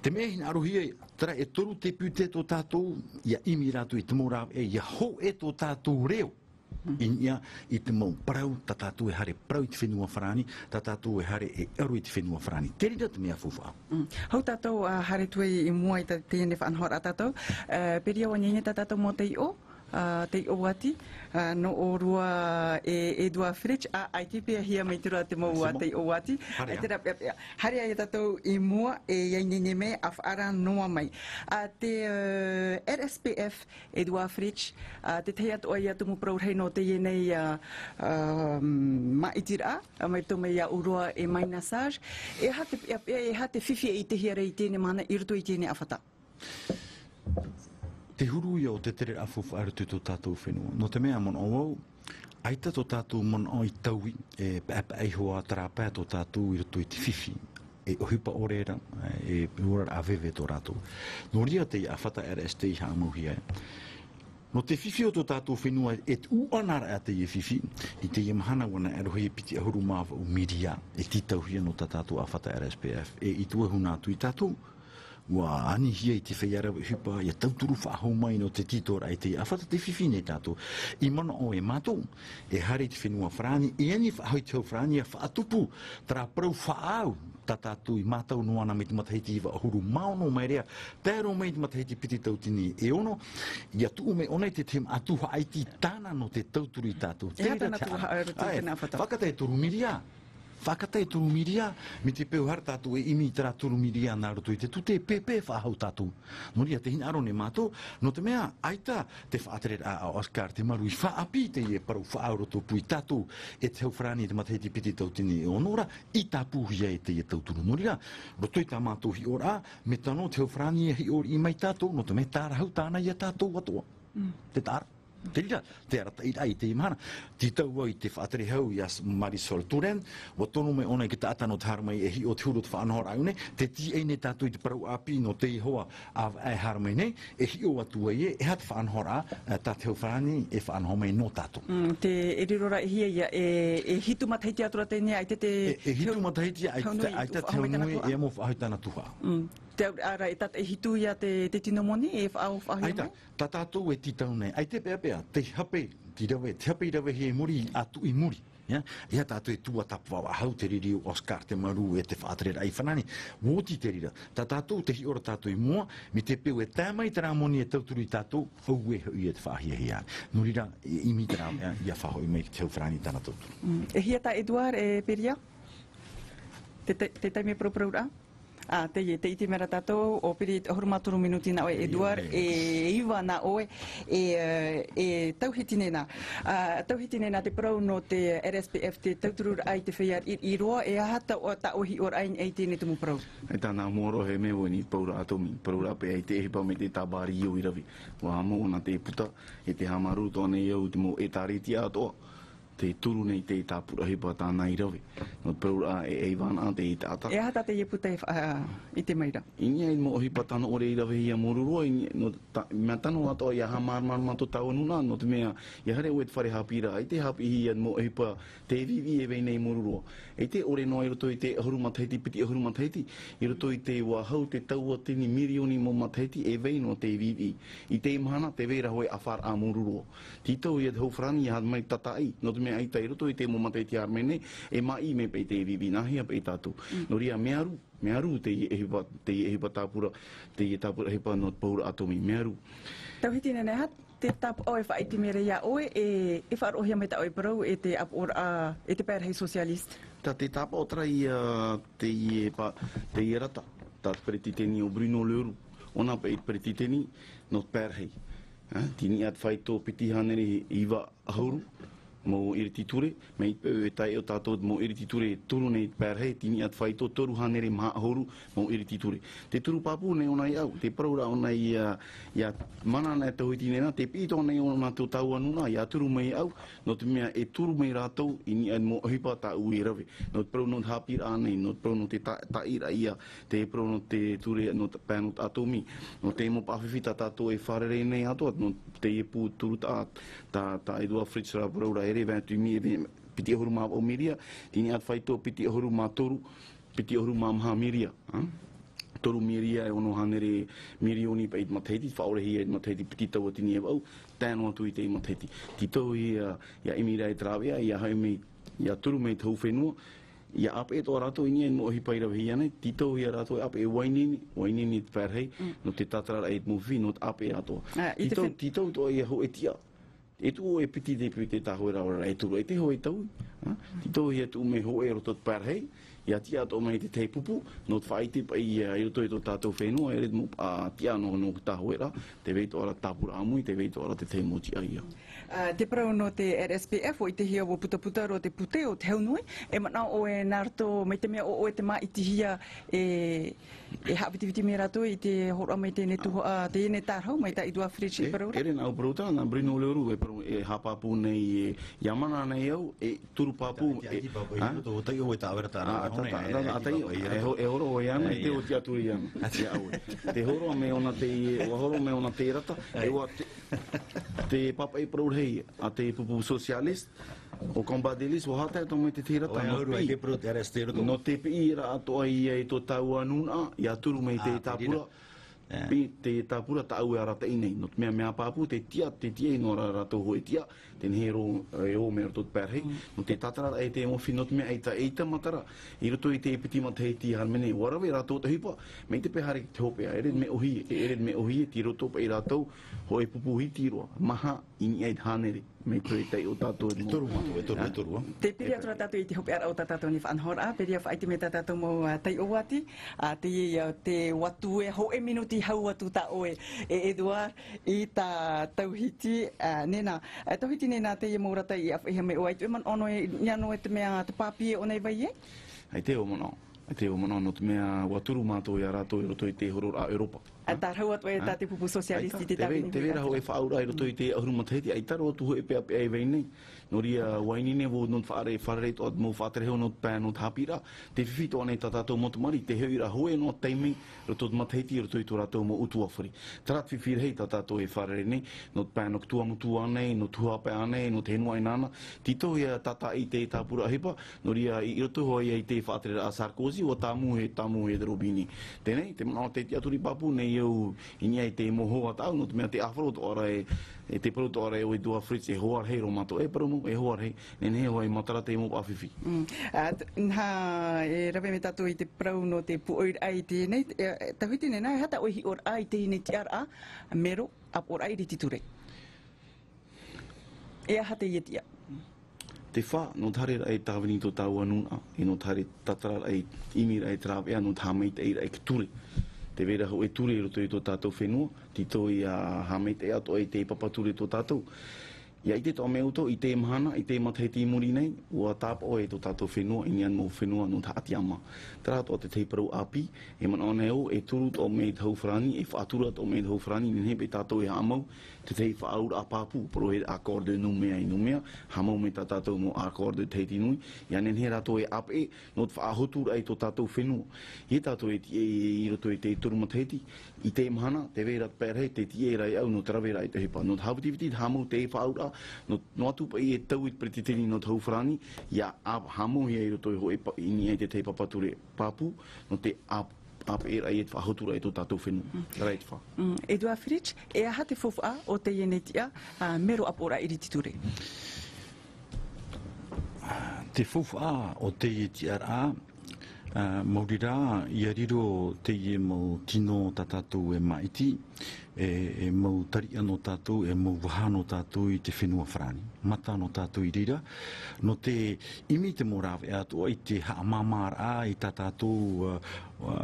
Te mea hina arohia, tera e toru te pute tō tātou, ia imi rātou I te mōrau, e ia ho e tō tātou reo. Inia I te mau parau, tā tātou e hare parau I te whenua wharani, tā tātou e hare e aru I te whenua wharani. Te rira te mea fuwha. Hau tātou hare tue I mua I tēne whanhora tātou, peria o nene tā tātou mō te I o, te oati no orua Edouard Fritsch a ITP hia mai tura te mo te oati ai tera hari ai tatou I mua ia nini me afara noa mai te RSPF Edouard Fritsch te te atu ai atu mo pro no te nei maitira mai to mai urua mai massage ha te fifi I te hia rei tēne mana irtu I tēne awhata. Te huru ia o te tere awhuwha arutu tō tātou whenua. No te mea mon o au, aita tō tātou mon o I taui, peapa eihoa tarapea tō tātou I roto I te whiwhi, ohipa orera, uara avewe tō rātou. No ria te awhata RST I hāmuhi ai. No te whiwhi o tō tātou whenua, uanara a te whiwhi, I te mahana wana arohi piti ahuru māwa o miria, titauhia no tā tātou awhata RSPF, I tuahuna atu I tātou. Wa ani hia I te whaiara hipa ia tauturu whaahau mai no te titora I te awhata te whiwhi nei tātou. I mana o mātou, hare te whenua whrani, ani whaahau te hau whrani a whaatupu, tara parau whaau tā tātou I mātou noana me te matahiti iwa ahuru maono mai rea, tēro mai te matahiti piti tautini ono, ia tuu me onei te tem atuha aiti tāna no te tauturu I tātou. Whakatai torumiria. Whakatai turumiria, me te peo har tātou imi tara turumiria nā roto I te tute pepe whahau tātou. No ria te hina aro ne mātou, no te mea aita te whaatere a Oscar te maru I whaapi te paru whaaroto pui tātou te hau whrani te matahiti piti tautini onora I tā puhia te tauturu. No ria, roto I tā mātou hi ora, me tano te hau whrani hi ora I mai tātou, no te mea tāra hau tāna I tātou atoa. Te tāra. Te rira, te arata I te imana. Ti tau ai te whaatere hau I Marisol Turen, wa tono me ona I ki ta atano te haramai hi o te huru te whaanohora aune, te ti eine tātou I te parau api no te ihoa a haramai nei, hi o atu ai ha te whaanohora tā te hau whanani whaanohora mai no tātou. Te erirora hia ia hitu matahiti atura tēnei ai te hitu matahiti ai te te nui mo whaahutana tuha. Te ara tata hitu ia te tino moni whaau whaahia mai? Ta tātou titau nei, ai te pēpea, te hape, te hape I rawe he muri atu I muri. Ia tātou tua tapua hau te riri Oscar te maru te whaatere ai whanani. Woti te rira. Ta tātou te hi ora tātou I mua, mi te peo tāmai tara moni tauturu I tātou, hau te whaahia hea. No rira, imi tara ia whahoi mai te hau whanani tāna tauturu. Hia ta Edouard Peria? Te taime propraura? Te iti mera tātou, o piri horumaturu minuti na oe Edouard, iwa na oe, tauhiti nena. Tauhiti nena te parau no te RSPF, te tauturu ai te whaiar I roa, ahata o ta ohi or ain ei tēne tumu parau. Ai tāna moro he meo ni paura atomi, paura pe ai te ehipa me te tabari iu I rawi. Wa mo na te puta, te hamaru tōne iau te mo tariti atoa. Te turu nei te tāpura hepa tāna I rawe. No paura eivana te tāta. Hata te puta I te maira. Inia I mo hepa tāna ore I rawe hia morurua. Mea tano atoa ia hamar mato tau nuna. No te mea, ia hare oe te whare hapira. I te hapi hia mo hepa te vivi wei nei morurua. E te ore noa I roto I te ahuru matahiti, piti ahuru matahiti. I roto I te wahau te taua tini mirioni mo matahiti wei no te vivi. I te imahana te veira hoi awhar a morurua. Titau ia te hau whrani ia mai tatai. No te mea ai tai roto I te mo matahiti armene, mai me pei te vivi nahia pei tātou. No ria mearu te ehipa tāpura, te tāpura hepa no paura atomi, mearu. Tauhiti nene hat, te tapu oe whaiti mere ia oe, whaarohia me ta oe parau te apora, te pērhei socialist. Ta te tapa o trai te ierata, ta peretiteni o Bruno Leuru, ona peretiteni no pērhei. Tini at whaito piti hanere iwa hauru, mo iriti ture, me I tai o tātou mo iriti ture turu nei pērhei, tini at whaito toru hanere maha horu mo iriti ture. Te turu papu nei ona I au, te paraura ona ia mana nei tauhiti nena, te pito nei ona tō tau anuna, ia turu mei au, no te mea turu mei rātou, ini mo hipa tā ui rawe. No te parau no te hapira anei, no te parau no te taira ia, te parau no te ture, no te pēno atomi, no te mo pawhiwhita tātou wharere nei atoa, no te pū turu tā Edouard Fritsch rā paraura ere vātu mi piti ahuru mā o miria, tini at whaito piti ahuru mā toru, piti ahuru mā maha miria. Toru miria ono hanere mirioni pa I matahiti, whaorehi I matahiti piti taua tini e wau, tēno atu I te matahiti. Titau ia imira e trawea, ia hae mei, ia turu mei tau whenua, ia ap e to rato ini mo hipai ra hiana tito ia rato ap e wainini perhei no te tatara e muvi no ap e ato tito to ia ho etia e tu e piti de piti ta ho ra e tu e te ho e tau tito ia tu me ho e roto perhei ia tia to mai te pupu no faiti pa ia i to tato feno e mo a tia no ta ho era te veito ora tapura amui te veito ora te moti ai te prau no te RSPF o i te hia o puta ro te pute o te haunui e mana o e narto mai te mea o e te mai te hia e hapitiviti me rato i te hora mai te netu te ene tarhau mai ta i dua frichi prau ere na prota na brino leuru e hapapu nei yamana nei au e turu papu e to tai o ta verta e horo o iana te o te atu iana te horo me ona te rata e o te papa e prau hei a te pupu socialist o combadelis o hata to me te rata no te pira ato ai e to tau anuna ia turu me te tapura te tapura tau ara te nei no mea papu te tia no rato ho tia ten hero e o me tot perhei no te tatara e te mo finot me eita matara i roto i te piti matei ti harmene warawe rato te hipa me te pehari te hope ere me ohi ti roto pe rato ho e pupu hiti ro maha ini ai hanere me te o tato e toru te piri atra tato i te hope ara o tato ni whanhora piri a whaiti me tato mo tai o wati te watu e ho e minuti hau atu ta o e Eduard i ta tauhiti nena tauhiti nena te morata i afeha me o ai tu man ono e nyano e te mea te papi o nei vai e ai te o mono no te mea waturu mato ia rato i roto i te horo a Europa ta rau atu e ta te pupu socialisti te tabi te vera ho e whaura i roto i te ahuru matahiti ai taro atu ho e pea e veinei no ria wainine wo non whaare to at mo whaatere heo no pēa no tāpira te whiwhito anei tatatou motumari te heira hoe no teimei roto matahiti roto i tō ratou mo utu awhari tarat whiwhira hei tatatou e whaare nei no pēa no tua mutua anei no tua pēa anei no te henua inana tito ia tata i te tāpura hipa no ria i roto hoi i te whaatere a Sarkozy o tamu he de Robini tenei te mana te aturi papu nei eu inia i te moho atau no te mea te awharo to ora e te proto ora e o i dua fritz e hoar hei ro mato e paromo e hoar hei ne hoi matara te mo awhiwhi nha e rawe me tatu i te prau no te puoir ai te nei tawhiti nei nai hata ohi or ai te ne ti ara mero ap or ai riti ture e hata i etia te wha no tare ai tāwini to tau anuna e no tare tatara ai imira ai trawe no tāmei te eira e ture te vera ho e ture roto i tō tātou whenua, tito i a hamete e ato e te papature tō tātou. Ia i te tō meuto, i te mahana, i te mataheti muri nei, ua tāpa o e tō tātou whenua, i nian mō whenua no tāti ama. Tara tō te teiparau api, e man o neo, e turu tō mei tau whrani, e whaatura tō mei tau whrani, ni hepe tātou e hamau, te tei whaaura a pāpu, pero he akorde numea i numea, hamau me tā tātou mō akorde teiti nui, ia nen he rato e ape, no te whaahotura e tō tātou whenua. I tātou e i roto e te turu mataheti, i te mahana, te vera pērhe, te tie rai au, no te rawera i te hepa. No te haputiviti, hamau te whaaura, no atu pa i e tau i pretitini no tau whrani, ia hamo hi e roto i ini e te te papature papu, no te ap era i e whahotura e tō tātou whenu. Reit wha. Eduard Fritsch, e aha te whowha o te ienetia mero apora i rititure? Te whowha o te ienetia a maurira i ariro te ie mo tino tātou e maiti, e mau tari ano tātou, e mau wahano tātou i te whenua whrani. Mata no tātou i rira. No te imi te morawe atua i te haamamara i tā tātou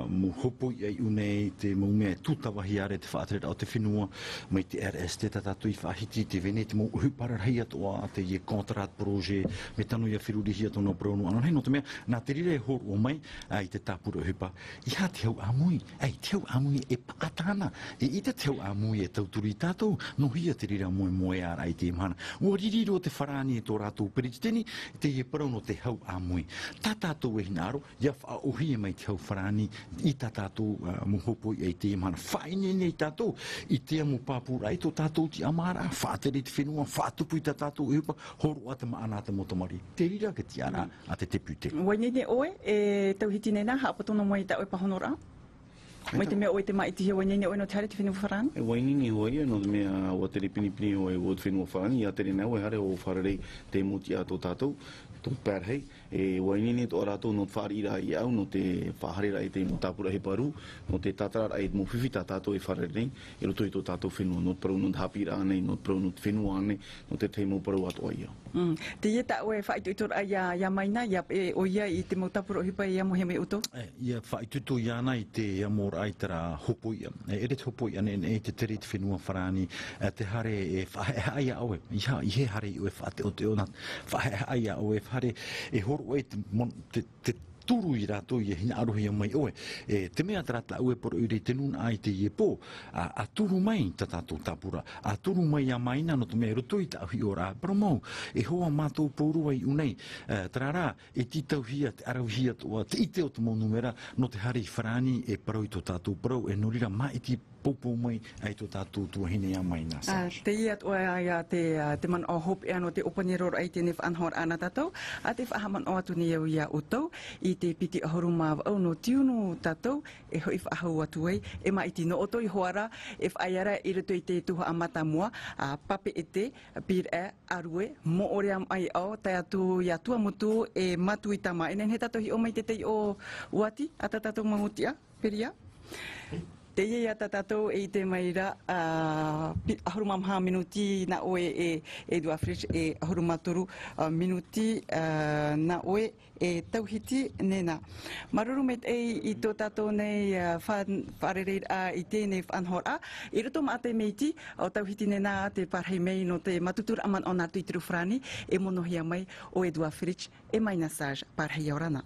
mu hopo i ai unei te mau mea tūtawahi are te whaatere o te whenua mai te RS te tātou i whahiti te vene te mau uhupararhei atua te ie contrat proje me tanu ia whirurihi ato no bronu anon hei no te mea nā te rire horo o mai i te tāpura uhupa i ha te hau amui te hau amui e paatana i te hau amui e tauturi tātou no hia te rira moe ara i te imhana ua ririro te wharani e tō rātou perititeni te ie parau no te hau amui tā tātou e hinaro ia whaohi e mai te hau wharani i tā tātou muhopo i te imhana whaine nei tātou i te amu pāpura i tō tātou ti amara whaatere te whenua whaatupu i tā tātou e hupa horo a te maana te motomari te rira ke ti ara a te te pute Wainene oe e tauhiti nena haapatono mai ta oe pahonora Mai te mea oi te mai te hiwa nini oi no te hare te whenua wharani? E wainini hoi, no te mea o tere pinipini hoi o te whenua wharani, ia tere nau e hare o wharerei te muti a tō tātou, tō pērhei, e wainini tō rātou no te whaarira i au, no te whaharira i te mo tāpura he paru, no te tātara ai mo whiwhita tātou e wharerei, e roto i tō tātou whenua, no te parau no te hapira anei, no te parau no te whenua anei, no te teimo parau atu ai au. Te ia ta oe whaituitor ai ia maina, ia o ia i te mo tāpura hipa ia mo he me uto? Ia whaitutu ia ana i te amor ai tera hopo ia. E te hopo ia e te tere te whenua wharani, te hare e whahe ai aue. I he hare i oe whaate o te ona. Whahe ai aue, whare e horo e te turu i rātou i hina arohi mai oe. Te mea tarata ue poro iri te nun ai te ie pō, a turu mai ta tātou tāpura, a turu mai a maina no te mea roto i ta ahi o rā paromau, e hoa mātou pōrua i unei, tarara, e titau hia, te arau hia toa, te ite o te mō numera, no te hari wharani e parau i tō tātou parau, e norira mai ti pōpō mai ai tō tātou tuahine a maina. Te ia toa ai te man o hope e ano te opaniror ai te nef anhor ana tātou, a te whahaman o atu ni au ia utau, i te piti ahoruma au no tiunu tātou, e hoi whahau atu ai, e mai tino oto i hoara, e whaiara i rito i te tuha amata mua, a pape e te, pir e, arue, mo ore am ai au, tai atu i atua mutu, e matu i tama, enen he tātou hi o mai te tei o uati, a tātou mamutia, peria? Te ia tātou e te maira ahuruma mha minuti na oe e dua fridge e ahuruma toru minuti na oe e tauhiti nena. Maruru met i tō tātou nei wharereir i tēnei whanhora. I roto ma te meiti o tauhiti nena te parhei mei no te matutura aman o nātu i tiru whrani e monohia mai o e dua fridge e mai nasaj parhei orana.